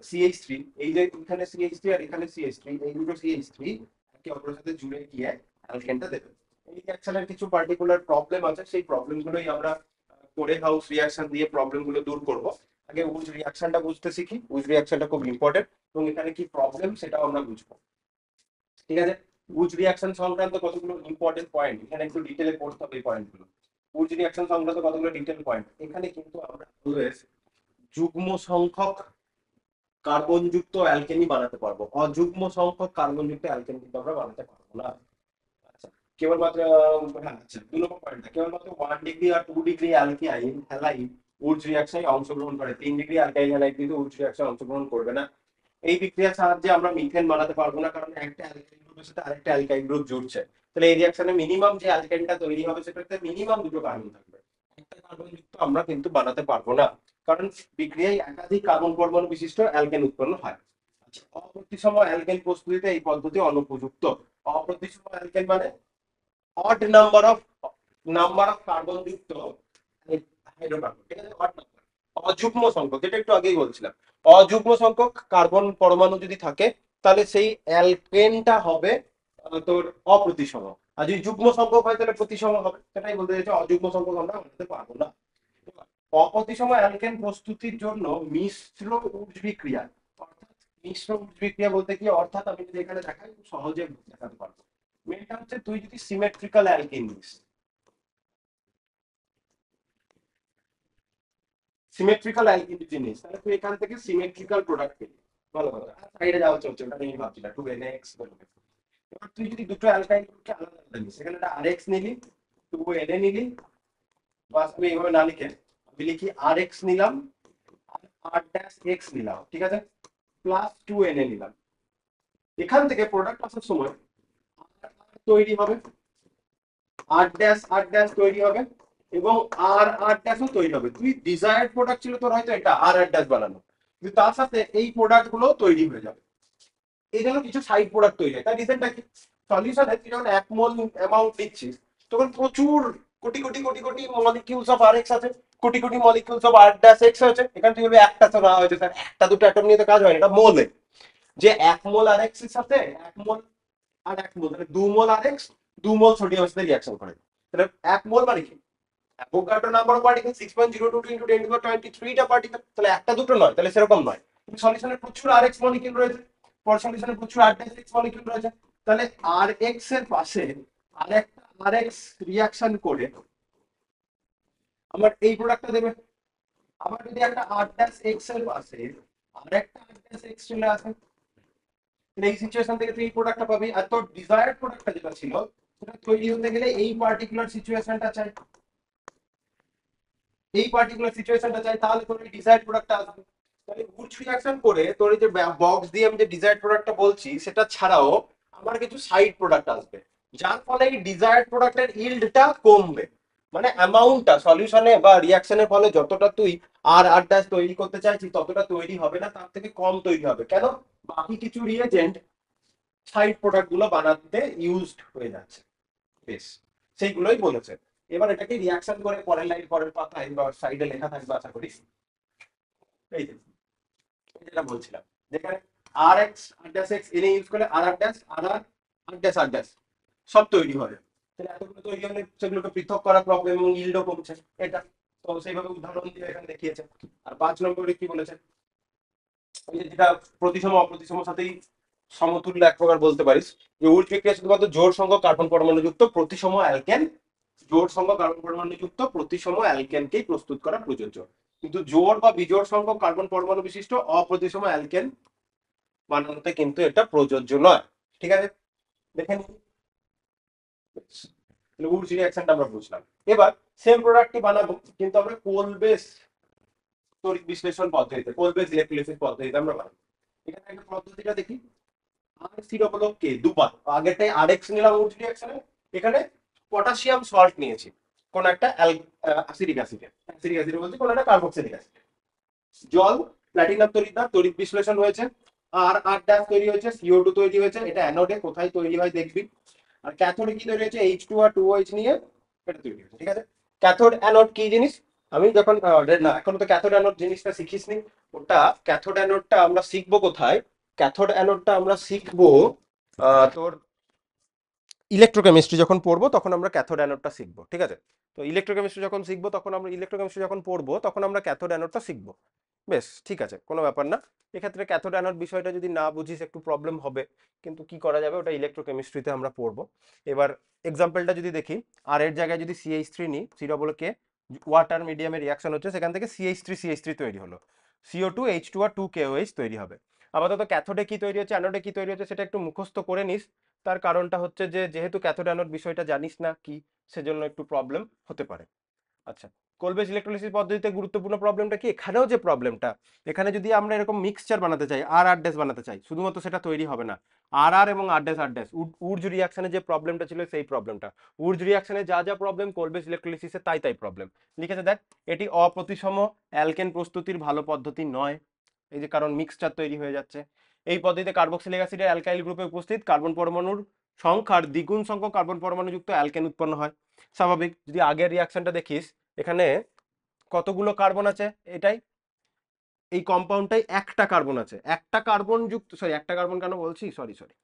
CH3, এই যে এখানে CH3 আর এখানে CH3, এই দুটো CH3 একে অপরের সাথে জুড়ে গিয়ে অ্যালকেনটা দেবে। এই রিঅ্যাকশনের কিছু পার্টিকুলার প্রবলেম আছে, সেই প্রবলেমগুলোই আমরা কোরে হাউস রিঅ্যাকশন দিয়ে প্রবলেমগুলো দূর করব। আগে উজ রিঅ্যাকশনটা বুঝতে শিখি, উজ রিঅ্যাকশনটা খুব ইম্পর্টেন্ট, এবং এখানে কি প্রবলেম সেটাও আমরা বুঝবো। ঠিক আছে, উজ রিঅ্যাকশন সংক্রান্ত কতগুলো ইম্পর্টেন্ট পয়েন্ট এখানে একটু ডিটেলে পড়তে হবে। এই পয়েন্টগুলো, উজ রিঅ্যাকশন সংক্রান্ত কতগুলো ডিটেল পয়েন্ট, এখানে কিন্তু আমরা অলওয়েজ যুগ্ম সংখ্যক কার্বনযুক্ত অ্যালকেনি বানাতে পারবো, অযুগ্ম সংখ্যক কার্বনযুক্ত অ্যালকেন কিন্তু আমরা বানাতে পারবো না। আচ্ছা, কেবলমাত্র হ্যাঁ, আচ্ছা 2 নম্বর পয়েন্টটা, কেবলমাত্র 1 ডিগ্রি আর 2 ডিগ্রি অ্যালকিআইন হ্যালাইন উডস রিঅ্যাকশনে অংশগ্রহণ করে, 3 ডিগ্রি অ্যালকাইল হ্যালাইড কিন্তু উডস রিঅ্যাকশনে অংশগ্রহণ করবে না। এই বিক্রিয়ার সাহায্যে আমরা মিথেন বানাতে পারবো না, কারণ একটা অ্যালকাইল গ্রুপের সাথে আরেকটা অ্যালকাইল গ্রুপ জুড়ছে। তাহলে এই রিঅ্যাকশনে মিনিমাম যে অ্যালকেনটা তৈরি হবে সেটাতে মিনিমাম দুটো কার্বন থাকবে, একটা কার্বন যুক্ত আমরা কিন্তু বানাতে পারবো না, কারণ বিক্রিয়ায় একাধিক কার্বন পরমাণু বিশিষ্ট অ্যালকেন উৎপন্ন হয়। আচ্ছা, অপ্রতিসম অ্যালকেন প্রস্তুতিতে এই পদ্ধতি অনুপযুক্ত। অপ্রতিসম অ্যালকেন মানে odd number of কার্বন যুক্ত হাইড্রোকার্বন, ঠিক আছে, odd number, অযুগ্ম সংখ্যক, যেটা একটু আগেই বলছিলাম, অযুগ্ম সংখ্যক কার্বন পরমাণু যদি থাকে তাহলে সেই অ্যালকেনটা হবে তোর অপ্রতিসম। আর যদি যুগ্ম সংখ্যক হয় তাহলে প্রতিসম হবে, সেটাই বলতে চাইছে, অযুগ্ম সংখ্যক আমরা বানাতে পারবো না। অপ্রতিসম অ্যালকেন প্রস্তুতির জন্য মিশ্র উৎজ বিক্রিয়া, অর্থাৎ মিশ্র উৎজ বিক্রিয়া বলতে কি, অর্থাৎ আমি যদি এখানে দেখাই খুব সহজে দেখাতে পারবো। মেনটা হচ্ছে তুই যদি সিমেট্রিক্যাল অ্যালকেন নিস, সিমেট্রিক্যাল অ্যালকেন জিনিস, তাহলে তুই এখান থেকে সিমেট্রিক্যাল প্রোডাক্ট পেলি, ভালো কথা, সাইডে যাওয়া চলছে, ওটা নিয়ে ভাবছি না, 2NX বলবে। এবার তুই যদি দুটো অ্যালকাইল গ্রুপকে আলাদা আলাদা নিস, এখানে একটা RX নিলি, 2Na নিলি, বাস আমি এইভাবে না লিখে আমি লিখি RX নিলাম আর R-X নিলাম, ঠিক আছে, প্লাস 2Na নিলাম। এখান থেকে প্রোডাক্ট আসার সময় তৈরি হবে, আর তৈরি হবে, এবং আর তৈরি হবে। তুই ডিজায়ার্ড প্রোডাক্ট ছিল তোর হয়তো এটা আর বানানো, কিন্তু তার সাথে এই প্রোডাক্ট গুলো তৈরি হয়ে যাবে। এই জন্য কিছু সাইড প্রোডাক্ট তৈরি হয়। তার রিজনটা কি, সলিউশনে তুই যখন 1 মোল অ্যামাউন্ট দিচ্ছিস তখন প্রচুর crore crore crore crore molecules of RX আছে, কোটি কোটি মলিকিউলস অফ আর-এক্স আছে। এখানে তুই বলবি একটা তো না হয়েছে স্যার, একটা দুটো অ্যাটম নিয়ে তো কাজ হয় না, এটা মোলে, যে 1 মোল আরএক্স এর সাথে 1 মোল আর 1 মোল, তাহলে 2 মোল আরএক্স 2 মোল সোডিয়ামের সাথে রিঅ্যাকশন করে। তাহলে 1 মোল মানে কি, Avogadro number of particle 6.022 into 10 টা পার্টিকেল, তাহলে একটা দুটো নয়, তাহলে সেরকম নয়। কিন্তু সলিউশনে প্রচুর আরএক্স মলিকিউল রয়েছে, পর সলিউশনে প্রচুর আর-এক্স মলিকিউল রয়েছে, তাহলে আর-এক্স এর পাশে আরেকটা আরএক্স রিঅ্যাকশন করে আমার এই প্রোডাক্টটা দেবে। আবার যদি একটা আর-এক্স এর পাশে আরেকটা আর-এক্স চলে আসে, এই সিচুয়েশন থেকে তুই এই প্রোডাক্টটা পাবি। আর তোর ডিজায়ার্ড প্রোডাক্টটা যেটা ছিল সেটা তৈরি হতে গেলে এই পার্টিকুলার সিচুয়েশনটা চাই, এই পার্টিকুলার সিচুয়েশনটা চাই, তাহলে তোর এই ডিজায়ার্ড প্রোডাক্টটা আসবে। তাহলে উড রিঅ্যাকশন করে তোর এই যে বক্স দিয়ে আমি যে ডিজায়ার্ড প্রোডাক্টটা বলছি সেটা ছাড়াও আমার কিছু সাইড প্রোডাক্ট আসবে, যার ফলে এই ডিজায়ার্ড প্রোডাক্টের ইল্ডটা কমবে। মানে অ্যামাউন্টটা সলিউশনে বা রিঅ্যাকশনের ফলে যতটা তুই আর তৈরি করতে চাইছিস ততটা তৈরি হবে না, তার থেকে কম তৈরি হবে। কেন, বাকি কিছু রিএজেন্ট সাইড প্রোডাক্ট গুলো বানাতে ইউজড হয়ে যাচ্ছে, বেশ, সেইগুলোই বলেছে। এবার এটাকে রিঅ্যাকশন করে পরের লাইন পরের পাতায় বা সাইডে লেখা থাকবে আশা করি। এই যে যেটা বলছিলাম, যেখানে আর-এক্স আর-এক্স এনে ইউজ করে আর সব তৈরি হয়, তাহলে এতগুলো তৈরি হলে সেগুলোকে পৃথক করা প্রবলেম এবং ইল্ডও কমছে, এটা তো সেইভাবে উদাহরণ দিয়ে এখানে দেখিয়েছে। আর 5 নম্বরে কি বলেছে, এই যে যেটা প্রতিসম অপ্রতিসম সাথেই সমতুল্য এক প্রকার বলতে পারিস, যে উড বিক্রিয়া শুধুমাত্র জোড় সংখ্যক কার্বন পরমাণুযুক্ত প্রতিসম অ্যালকেন, জোড় সংখ্যক কার্বন পরমাণুযুক্ত প্রতিসম অ্যালকেনকেই প্রস্তুত করা প্রযোজ্য। কিন্তু জোড় বা বিজোড় সংখ্যক কার্বন পরমাণু বিশিষ্ট অপ্রতিসম অ্যালকেন বানানোতে কিন্তু এটা প্রযোজ্য নয়। ঠিক আছে, দেখে নিন। উডস রিঅ্যাকশনটা আমরা বুঝলাম। এবার সেম প্রোডাক্টটি বানাবো কিন্তু আমরা কোল বেস তড়িৎ বিশ্লেষণ পদ্ধতিতে, কোল বেস ইলেকট্রোলাইসিস পদ্ধতিতে আমরা বানাবো। এখানে একটা পদ্ধতিটা দেখি, আর সি ডবল ও কে দুবার, আগেরটাই আরএক্স নিলাম উডস রিঅ্যাকশনে, এখানে পটাশিয়াম সল্ট নিয়েছি কোন একটা অ্যাসিডিক অ্যাসিডে, অ্যাসিডিক অ্যাসিড বলতে কোন একটা কার্বক্সিলিক অ্যাসিড, জল, প্লাটিনাম তড়িৎদ্বার, তড়িৎ বিশ্লেষণ হয়েছে, আর আর ড্যাশ তৈরি হয়েছে, সিও2 তৈরি হয়েছে, এটা অ্যানোডে কোথায় তৈরি হয় দেখবি, আর ক্যাথোডে কি তৈরি হয়েছে, এইচ টু আর টু এইচ নিয়ে এটা তৈরি হয়েছে। ঠিক আছে, ক্যাথোড অ্যানোড কি জিনিস, আমি যখন না এখনো তো ক্যাথোড অ্যানোড জিনিসটা শিখিসনি, ওটা ক্যাথোড অ্যানোডটা আমরা শিখবো কোথায়, ক্যাথোড অ্যানোডটা আমরা শিখবো তোর ইলেকট্রোকেমিস্ট্রি যখন পড়বো তখন আমরা ক্যাথোড অ্যানোডটা শিখবো। ঠিক আছে, তো ইলেকট্রোকেমিস্ট্রি যখন শিখবো তখন আমরা ইলেকট্রোকেমিস্ট্রি যখন পড়বো তখন আমরা ক্যাথোড অ্যানোডটা শিখবো। বেশ ঠিক আছে, কোনো ব্যাপার না। এক্ষেত্রে ক্যাথোড অ্যানোড বিষয়টা যদি না বুঝিস একটু প্রবলেম হবে, কিন্তু কি করা যাবে, ওটা ইলেকট্রোকেমিস্ট্রিতে আমরা পড়বো। এবার এক্সাম্পলটা যদি দেখি, আর এর জায়গায় যদি CH3 নিই, সি ডবল কে ওয়াটার মিডিয়ামে রিয়াকশন হচ্ছে, সেখান থেকে CH3 তৈরি হলো, CO2 H2 আর 2 KOH তৈরি হবে। আপাতত ক্যাথোডে কি তৈরি হচ্ছে, অ্যানোডে কি তৈরি হচ্ছে সেটা একটু মুখস্থ করে নিস। তার কারণটা হচ্ছে যে যেহেতু ক্যাথোড অ্যানোড বিষয়টা জানিস না কি, সেজন্য একটু প্রবলেম হতে পারে। আচ্ছা, কোলবেস ইলেকট্রোলিসিস পদ্ধতিতে গুরুত্বপূর্ণ প্রবলেমটা কি, এখানেও যে প্রবলেমটা, এখানে যদি আমরা এরকম মিক্সচার বানাতে চাই, আর আর ড্যাশ বানাতে চাই, শুধুমাত্র সেটা তৈরি হবে না, আর আর এবং আর ড্যাশ উডজ রিয়াকশনে যে প্রবলেমটা ছিল সেই প্রবলেমটা, উডজ রিয়াকশনে যা যা প্রবলেম কোলবেস ইলেকট্রোলিসিসে তাই তাই প্রবলেম লিখেছে। দেখ, এটি অপ্রতিসম অ্যালকেন প্রস্তুতির ভালো পদ্ধতি নয়, এই যে কারণ মিক্সচার তৈরি হয়ে যাচ্ছে। এই পদ্ধতিতে কার্বক্সিলিক অ্যাসিডের অ্যালকাইল গ্রুপে উপস্থিত কার্বন পরমাণুর সংখ্যার দ্বিগুণ সংখ্যক কার্বন পরমাণুযুক্ত অ্যালকেন উৎপন্ন হয়। স্বাভাবিক, যদি আগের রিয়াকশনটা দেখিস, এখানে কতগুলো কার্বন আছে, এটাই এই কম্পাউন্ডটাই একটা কার্বন আছে, একটা কার্বন যুক্ত, সরি একটা কার্বন কেন বলছি, সরি সরি,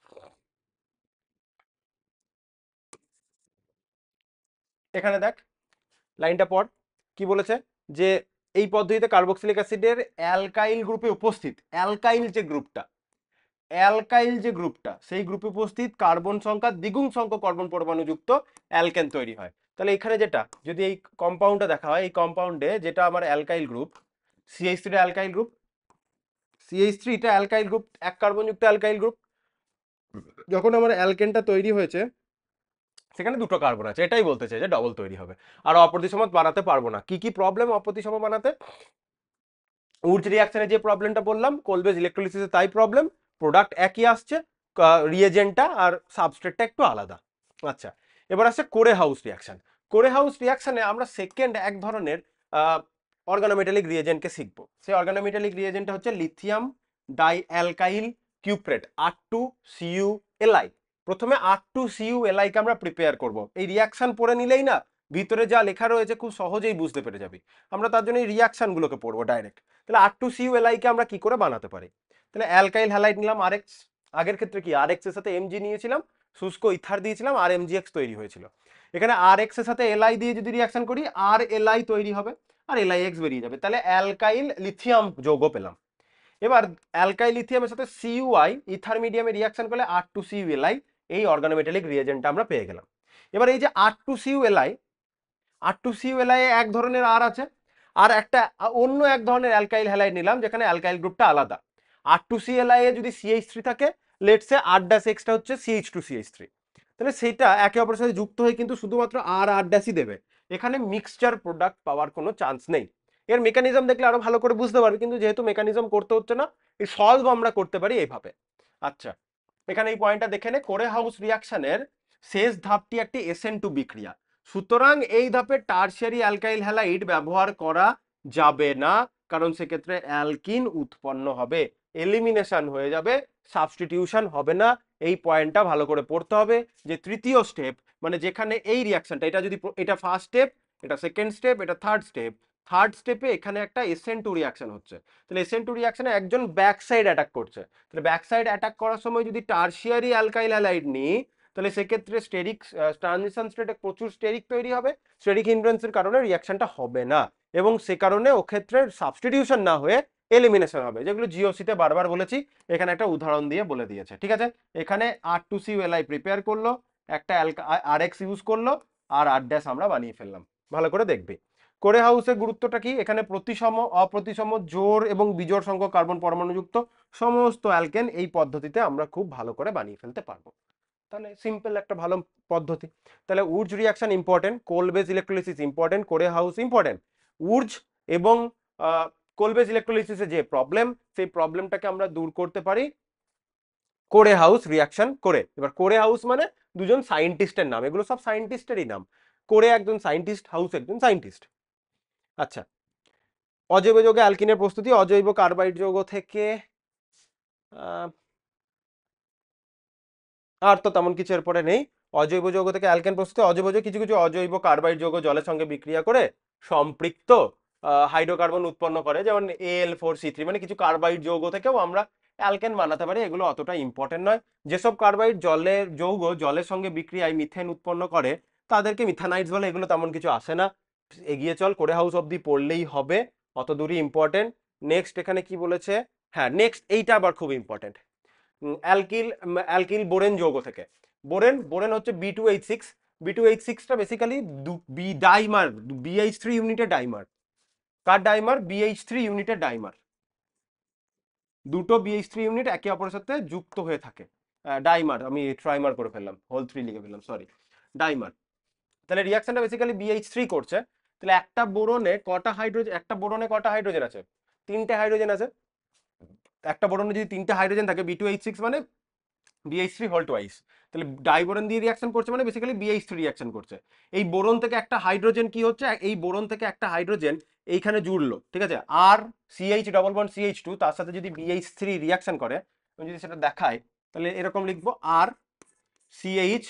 এখানে দেখ লাইনটা পড়, কি বলেছে, যে এই পদ্ধতিতে কার্বক্সিলিক অ্যাসিডের অ্যালকাইল গ্রুপে উপস্থিত, অ্যালকাইল যে গ্রুপটা সেই গ্রুপে উপস্থিত কার্বন সংখ্যা দ্বিগুণ সংখ্যক কার্বন পরমাণুযুক্ত অ্যালকেন তৈরি হয়। তাহলে এখানে যেটা যদি এই কম্পাউন্ডটা দেখা হয়, এই কম্পাউন্ডে যেটা আমার alkyl group, CH3 alkyl group, CH3 এটা অ্যালকাইল গ্রুপ, এক কার্বনযুক্ত অ্যালকাইল গ্রুপ, যখন আমার অ্যালকেনটা তৈরি হয়েছে সেখানে দুটো কার্বন আছে, এটাই বলতে চাই যে ডবল তৈরি হবে। আর অপ্রতিসম বানাতে পারবো না, কি কি প্রবলেম অপ্রতিসম বানাতে, উডস রিঅ্যাকশনে যে প্রবলেমটা বললাম, কোলবেস ইলেকট্রোলিসিসে তাই প্রবলেম, প্রোডাক্ট একই আসছে, রিয়েজেন্টটা আর সাবস্ট্রেটটা একটু আলাদা। আচ্ছা, এবার আসছে কোরে হাউস রিঅ্যাকশন। কোরে হাউস রিঅ্যাকশনে আমরা সেকেন্ড এক ধরনের অর্গানোমেটালিক রিয়েজেন্টকে শিখবো। সেই অর্গানোমেটালিক রিয়েজেন্টটা হচ্ছে লিথিয়াম ডাই অ্যালকাইল কিউপ্রেট, R2CuLi। প্রথমে R2CuLi কে আমরা প্রিপেয়ার করব, এই রিঅ্যাকশন পড়ে নিলেই না ভিতরে যা লেখা রয়েছে খুব সহজেই বুঝতে পেরে যাবি। আমরা তার জন্য এই রিঅ্যাকশনগুলোকে পড়বো ডাইরেক্ট। তাহলে R2CuLi কে আমরা কি করে বানাতে পারি, তাহলে অ্যালকাইল হ্যালাইড নিলাম RX, আগের ক্ষেত্রে কি RX এর সাথে Mg নিয়েছিলাম, শুষ্ক ইথার দিয়েছিলাম আর MgX তৈরি হয়েছিল। এখানে RX এর সাথে Li দিয়ে যদি রিঅ্যাকশন করি আর Li তৈরি হবে আর LiX বেরিয়ে যাবে, তাহলে অ্যালকাইল লিথিয়াম যৌগ পেলাম। এবার অ্যালকাইল লিথিয়ামের সাথে CuI ইথার মিডিয়ামে রিঅ্যাকশন করলে R2CuLi, এই অর্গানোমেটালিক রিয়েজেন্টটা আমরা পেয়ে গেলাম। এবার এই যে R2CuLi এক ধরনের আর আছে, আর একটা অন্য এক ধরনের অ্যালকাইল হ্যালাইড নিলাম যেখানে অ্যালকাইল গ্রুপটা আলাদা। R2CuLi এ যদি CH3 থাকে, লেটস সে R-X টা হচ্ছে CH2CH3, তাহলে সেটা একে অপরের সাথে যুক্ত হয়ে কিন্তু শুধুমাত্র R-ই দেবে, এখানে মিক্সচার প্রোডাক্ট পাওয়ার কোনো চান্স নেই। এর মেকানিজম দেখলে আরো ভালো করে বুঝতে পারবে, কিন্তু যেহেতু মেকানিজম করতে হচ্ছে না, এই সলভ আমরা করতে পারি এইভাবে। আচ্ছা, এখানে এই পয়েন্টটা দেখে নে, কোরে হাউস রিঅ্যাকশনের শেষ ধাপটি একটি SN2 বিক্রিয়া, সুতরাং এই ধাপে টারশিয়ারি অ্যালকাইল হ্যালাইড ব্যবহার করা যাবে না, কারণ সেক্ষেত্রে অ্যালকিন উৎপন্ন হবে, এলিমিনেশন হয়ে যাবে, সাবস্টিটিউশন হবে না। এই পয়েন্টটা ভালো করে পড়তে হবে যে তৃতীয় স্টেপ, মানে যেখানে এই রিঅ্যাকশনটা, এটা যদি এটা ফার্স্ট স্টেপ, এটা সেকেন্ড স্টেপ, এটা থার্ড স্টেপে এখানে একটা SN2 রিঅ্যাকশন হচ্ছে, তাহলে SN2 রিঅ্যাকশনে একজন ব্যাক সাইড অ্যাটাক করছে, তাহলে ব্যাক সাইড অ্যাটাক করার সময় যদি টারশিয়ারি অ্যালকাইল হ্যালাইড নিই, তাহলে সেক্ষেত্রে স্টেরিক ট্রানজিশন স্টেটে প্রচুর স্টেরিক তৈরি হবে, স্টেরিক হিন্ড্রেন্সের কারণে রিঅ্যাকশনটা হবে না, এবং সে কারণে ও ক্ষেত্রে সাবস্টিটিউশন না হয়ে এলিমিনেশন হবে, যেগুলো জিওসিতে বারবার বলেছি, এখানে একটা উদাহরণ দিয়ে বলে দিয়েছে। ঠিক আছে, এখানে R2CuLi প্রিপেয়ার করলো, একটা আরএক্স ইউজ করলো, আর আর ড্যাশ আমরা বানিয়ে ফেললাম। ভালো করে দেখবে কোরে হাউসের গুরুত্বটা কি। এখানে প্রতিসম অপ্রতিসম জোড় এবং বিজোড় সংখ্যক কার্বন পরমাণুযুক্ত সমস্ত অ্যালকেন এই পদ্ধতিতে আমরা খুব ভালো করে বানিয়ে ফেলতে পারবো। তাহলে সিম্পল একটা ভালো পদ্ধতি। তাহলে উডস রিয়াকশন ইম্পর্টেন্ট, কোল বেস ইলেকট্রোলিসিস ইম্পর্টেন্ট, কোরে হাউস ইম্পর্টেন্ট। উডস এবং কোল বেস ইলেকট্রোলিসিসে যে প্রবলেম, সেই প্রবলেমটাকে আমরা দূর করতে পারি কোরে হাউস রিয়াকশন করে। এবার কোরে হাউস মানে দুজন সায়েন্টিস্টের নাম, এগুলো সব সায়েন্টিস্টেরই নাম। কোরে একজন সায়েন্টিস্ট, হাউস একজন সায়েন্টিস্ট। আচ্ছা, অজৈব যৌগে অ্যালকিনের প্রস্তুতি। অজৈব কার্বাইড যৌগ থেকে আর তো তেমন কিছু এরপরে নেই। অজৈব যৌগ থেকে অ্যালকেন প্রস্তুতি। অজৈব যৌগ কিছু কিছু অজৈব কার্বাইড যৌগ জলের সঙ্গে বিক্রিয়া করে সম্পৃক্ত হাইড্রোকার্বন উৎপন্ন করে, যেমন Al4C3, মানে কিছু কার্বাইড যৌগ থেকেও আমরা অ্যালকেন বানাতে পারি। এগুলো অতটা ইম্পর্টেন্ট নয়। যেসব কার্বাইড জলের যৌগ জলের সঙ্গে বিক্রিয়ায় মিথেন উৎপন্ন করে তাদেরকে মিথানাইটস বলে, এগুলো তেমন কিছু আসে না। এগিয়ে চল, কোরে হাউস অব্দি পড়লেই হবে, অত দূরই ইম্পর্টেন্ট। নেক্সট এখানে কি বলেছে, হ্যাঁ নেক্সট এইটা আবার খুব ইম্পর্টেন্ট। অ্যালকিল অ্যালকিল বোরেন যৌগ থেকে। বোরেন বোরেন হচ্ছে B2H6। B2H6টা basically B dimer, BH3 ইউনিটের ডাইমার। কার ডাইমার? BH3 ইউনিটের ডাইমার। দুটো BH3 ইউনিট একে অপরের সাথে যুক্ত হয়ে থাকে, ডাইমার। আমি ট্রাইমার করে ফেললাম, হোল 3 লিখে ফেললাম, সরি, ডাইমার। তাহলে রিয়াকশনটা বেসিক্যালি BH3 করছে। তাহলে একটা বোরনে কটা হাইড্রোজেন, একটা বোরনে কটা হাইড্রোজেন আছে? 3টে হাইড্রোজেন আছে। একটা বোরনে যদি 3টে হাইড্রোজেন থাকে, B2H6 মানে BH3 হোল টোয়াইস। তাহলে ডাইবোরন দিয়ে রিয়াকশন করছে মানে বেসিক্যালি BH3 রিয়াকশন করছে। এই বোরন থেকে একটা হাইড্রোজেন কি হচ্ছে, এই বোরন থেকে একটা হাইড্রোজেন এইখানে জুড়লো, ঠিক আছে, আর CH ডবল বন্ড CH2 তার সাথে যদি BH3 রিয়াকশন করে, আমি যদি সেটা দেখাই তাহলে এরকম লিখবো, আর CH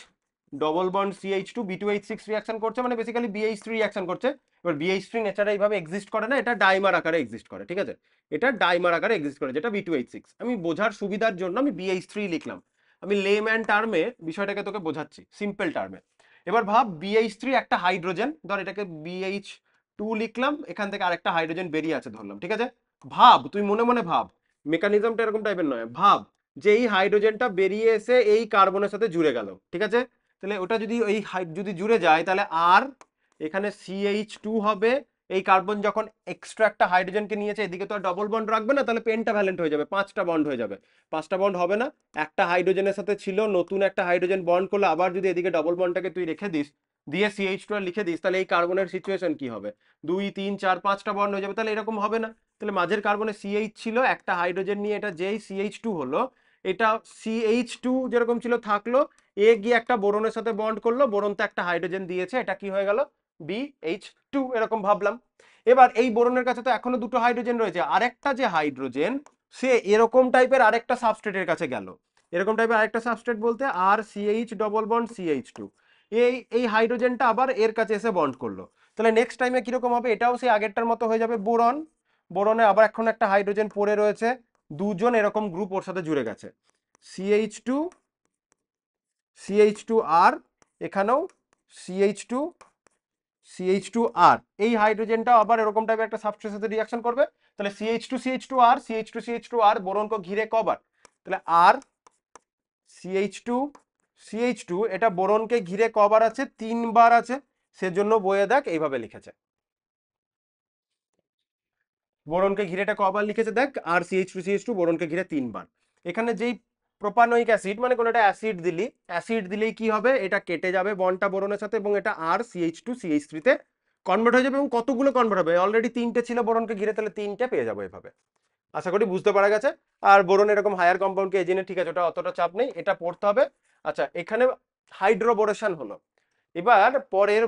double bond CH2 B2H6 reaction করছে মানে বেসিক্যালি BH3 রিয়াকশন করছে। এবার BH3 নেচারে এইভাবে এক্সিস্ট করে না, এটা ডাইমার আকারে এক্সিস্ট করে। ঠিক আছে, এটা ডাইমার আকারে এক্সিস্ট করে, যেটা B2H6। আমি বোঝার সুবিধার জন্য আমি BH3 লিখলাম। আমি লেম্যান টার্মে বিষয়টাকে তোকে বোঝাচ্ছি, সিম্পল টার্মে। এবার ভাব BH3 একটা হাইড্রোজেন, ধর এটাকে BH2 লিখলাম, এখান থেকে আরেকটা হাইড্রোজেন বেরিয়ে আছে ধরলাম। ঠিক আছে, ভাব, তুই মনে মনে ভাব, মেকানিজমটা এরকম টাইপের নয়, ভাব যে এই হাইড্রোজেনটা বেরিয়ে এসে এই কার্বনের সাথে জুড়ে গেল। ঠিক আছে, তাহলে ওটা যদি ওই যদি জুড়ে যায় তাহলে আর এখানে CH2 হবে। এই কার্বন যখন এক্সট্রা একটা হাইড্রোজেনকে নিয়েছে, এদিকে তো আর ডবল বন্ড রাখবে না, তাহলে পেন্টাভ্যালেন্ট হয়ে যাবে, 5টা বন্ড হয়ে যাবে। 5টা বন্ড হবে না, একটা হাইড্রোজেনের সাথে ছিল, নতুন একটা হাইড্রোজেন বন্ড করলে আবার যদি এদিকে ডবল বন্ডটাকে তুই রেখে দিস, দিয়ে CH2 আর লিখে দিস, তাহলে এই কার্বনের সিচুয়েশন কি হবে? 2 3 4 5টা বন্ড হয়ে যাবে। তাহলে এরকম হবে না। তাহলে মাঝের কার্বনে CH ছিল, একটা হাইড্রোজেন নিয়ে এটা যেই CH2 হলো, এটা CH2 যেরকম ছিল থাকলো, এ গিয়ে একটা বোরনের সাথে বন্ড করলো, বোরনতে একটা হাইড্রোজেন দিয়েছে, এটা কি হয়ে গেল? BH2। এরকম ভাবলাম। এবার এই বোরনের কাছে তো এখনো দুটো হাইড্রোজেন রয়েছে, আরেকটা যে হাইড্রোজেন সে এরকম টাইপের আরেকটা সাবস্ট্রেটের কাছে গেল। এরকম টাইপের আরেকটা সাবস্ট্রেট বলতে আর CH ডবল বন্ড CH2, এই হাইড্রোজেনটা আবার এর কাছে এসে বন্ড করলো। তাহলে নেক্সট টাইমে কিরকম হবে? এটাও সেই আগেরটার মতো হয়ে যাবে, বোরন। বোরনে আবার এখন একটা হাইড্রোজেন পড়ে রয়েছে, দুজন এরকম গ্রুপ ওর সাথে জুড়ে গেছে, CH2 CH2 আর এখানেও CH2 CH2 আর এই হাইড্রোজেনটা আবার এরকম টাইপের একটা সাবস্ট্রেটের সাথে রিঅ্যাকশন করবে। তাহলে CH2 CH2 আর CH2 CH2 আর বোরন কো ঘিরে কবার? তাহলে আর CH2 CH2 এটা বোরনকে ঘিরে কবার আছে? 3বার আছে। সেজন্য বইয়ে দেখ এইভাবে লিখেছে, বোরনকে ঘিরে এটা কবার লিখেছে দেখ, আর CH2 CH2 বোরনকে ঘিরে 3বার। এখানে যেই প্রোপানোয়িক অ্যাসিড, মানে কোনো একটা অ্যাসিড দিলি, অ্যাসিড দিলেই কি হবে? এটা কেটে যাবে বন্ডটা বোরনের সাথে, এবং এটা আর CH2 CH3 তে কনভার্ট হয়ে যাবে। এবং কতগুলো কনভার্ট হবে? অলরেডি 3টে ছিল বোরনকে ঘিরে, তাহলে 3টে পেয়ে যাবো এভাবে। আশা করি বুঝতে পারা গেছে। আর বোরন এরকম হায়ার কম্পাউন্ডকে এজিনে, ঠিক আছে, ওটা অতটা চাপ নেই, এটা পড়তে হবে। আচ্ছা, এখানে হাইড্রোবোরেশন হলো। এবার পরের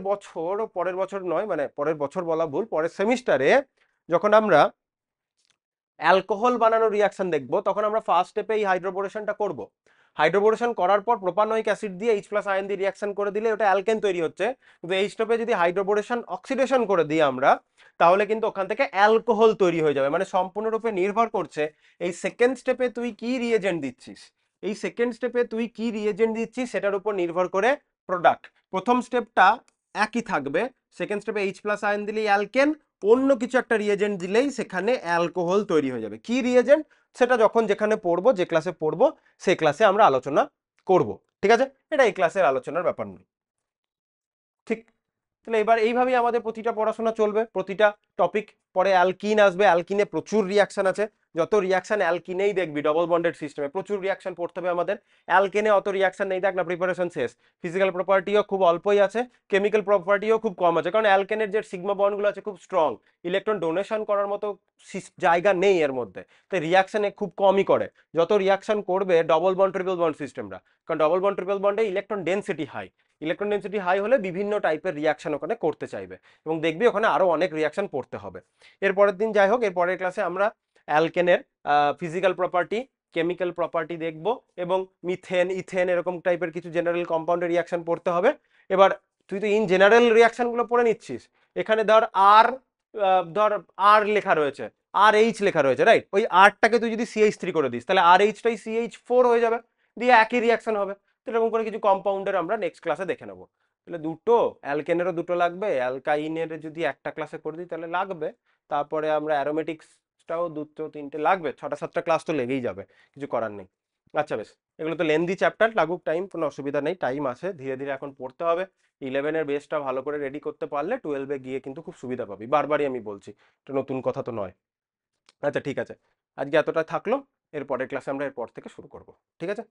বছর নয়, মানে পরের বছর বলা ভুল, পরের সেমিস্টারে যখন আমরা অ্যালকোহল বানানোর রিয়াকশন দেখবো, তখন আমরা ফার্স্ট স্টেপে এই হাইড্রোবোরেশনটা করব। হাইড্রোবোরেশন করার পর প্রোপানোয়িক অ্যাসিড দিয়ে H+ আয়ন দিয়ে রিয়াকশন করে দিলে ওটা অ্যালকেন তৈরি হচ্ছে। কিন্তু এই স্টেপে যদি হাইড্রোবোরেশন অক্সিডেশন করে দিই আমরা, তাহলে কিন্তু ওখান থেকে অ্যালকোহল তৈরি হয়ে যাবে। মানে সম্পূর্ণরূপে নির্ভর করছে এই সেকেন্ড স্টেপে তুই কি রিয়েজেন্ট দিচ্ছিস। এই সেকেন্ড স্টেপে তুই কি রিয়েজেন্ট দিচ্ছিস সেটার উপর নির্ভর করে প্রোডাক্ট। প্রথম স্টেপটা একই থাকবে, সেকেন্ড স্টেপে H+ আয়ন দিলেই অ্যালকেন, অন্য কিছু একটা রিয়েজেন্ট দিলেই সেখানে অ্যালকোহল তৈরি হয়ে যাবে। কি রিয়েজেন্ট সেটা যখন যেখানে পড়বো, যে ক্লাসে পড়বো সেই ক্লাসে আমরা আলোচনা করব। ঠিক আছে, এটা এই ক্লাসের আলোচনার ব্যাপার নয়। ঠিক, তাহলে এবার এইভাবেই আমাদের প্রতিটা পড়াশোনা চলবে, প্রতিটা টপিক। পরে অ্যালকিন আসবে, অ্যালকিনে প্রচুর রিয়াকশন আছে, যত রিয়াকশন অ্যালকিনেই দেখবি ডবল বন্ডেড সিস্টেমে প্রচুর রিয়াকশন পড়তে হবে আমাদের। অ্যালকেনে অত রিয়াকশন নেই, দেখ না প্রিপারেশন শেষ। ফিজিক্যাল প্রপার্টিও খুব অল্পই আছে, কেমিক্যাল প্রপার্টিও খুব কম আছে, কারণ অ্যালকেনের যে সিগমা বন্ডগুলো আছে খুব স্ট্রং, ইলেকট্রন ডোনেশন করার মতো জায়গা নেই এর মধ্যে, তাই রিয়াকশনে খুব কমই করে। যত রিয়াকশন করবে ডবল বন্ড ট্রিপল বন্ড সিস্টেমরা, কারণ ডবল বন্ড ট্রিপল বন্ডে electron density high, electron density high হলে বিভিন্ন টাইপের রিয়াকশন ওখানে করতে চাইবে, এবং দেখবি ওখানে আরো অনেক রিয়াকশন পড়তে হবে। এরপরের দিন যাই হোক, এর পরের ক্লাসে আমরা অ্যালকেনের ফিজিক্যাল প্রপার্টি, কেমিক্যাল প্রপার্টি দেখব, এবং মিথেন ইথেন এরকম টাইপের কিছু জেনারেল কম্পাউন্ডের রিয়াকশন পড়তে হবে। এবার তুই তো ইন জেনারেল রিয়াকশন গুলো পড়ে নিচ্ছিস, এখানে ধর আর, ধর আর লেখা রয়েছে, আর এইচ লেখা রয়েছে, রাইট? ওই আরটাকে তুই যদি CH3 করে দিস, তাহলে আর এইচটাই CH4 হয়ে যাবে, দিয়ে একই রিয়াকশন হবে। তো এরকম করে কিছু কম্পাউন্ডের আমরা নেক্সট ক্লাসে দেখে নেবো। তাহলে দুটো অ্যালকেনেরও দুটো লাগবে, অ্যালকাইনের যদি একটা ক্লাসে করে দিই তাহলে লাগবে, তারপরে আমরা অ্যারোমেটিক্সটাও দুটো তিনটে লাগবে, 6টা 7টা ক্লাস তো লেগেই যাবে, কিছু করার নেই। আচ্ছা বেশ, এগুলো তো লেন্দি চ্যাপ্টার, লাগুক টাইম, কোনো অসুবিধা নেই, টাইম আছে, ধীরে ধীরে এখন পড়তে হবে। 11-এর বেসটা ভালো করে রেডি করতে পারলে 12-এ গিয়ে কিন্তু খুব সুবিধা পাবি, বারবারই আমি বলছি, এটা নতুন কথা তো নয়। আচ্ছা ঠিক আছে, আজকে এতটা থাকলো, এর পরের ক্লাসে আমরা এরপর থেকে শুরু করব। ঠিক আছে।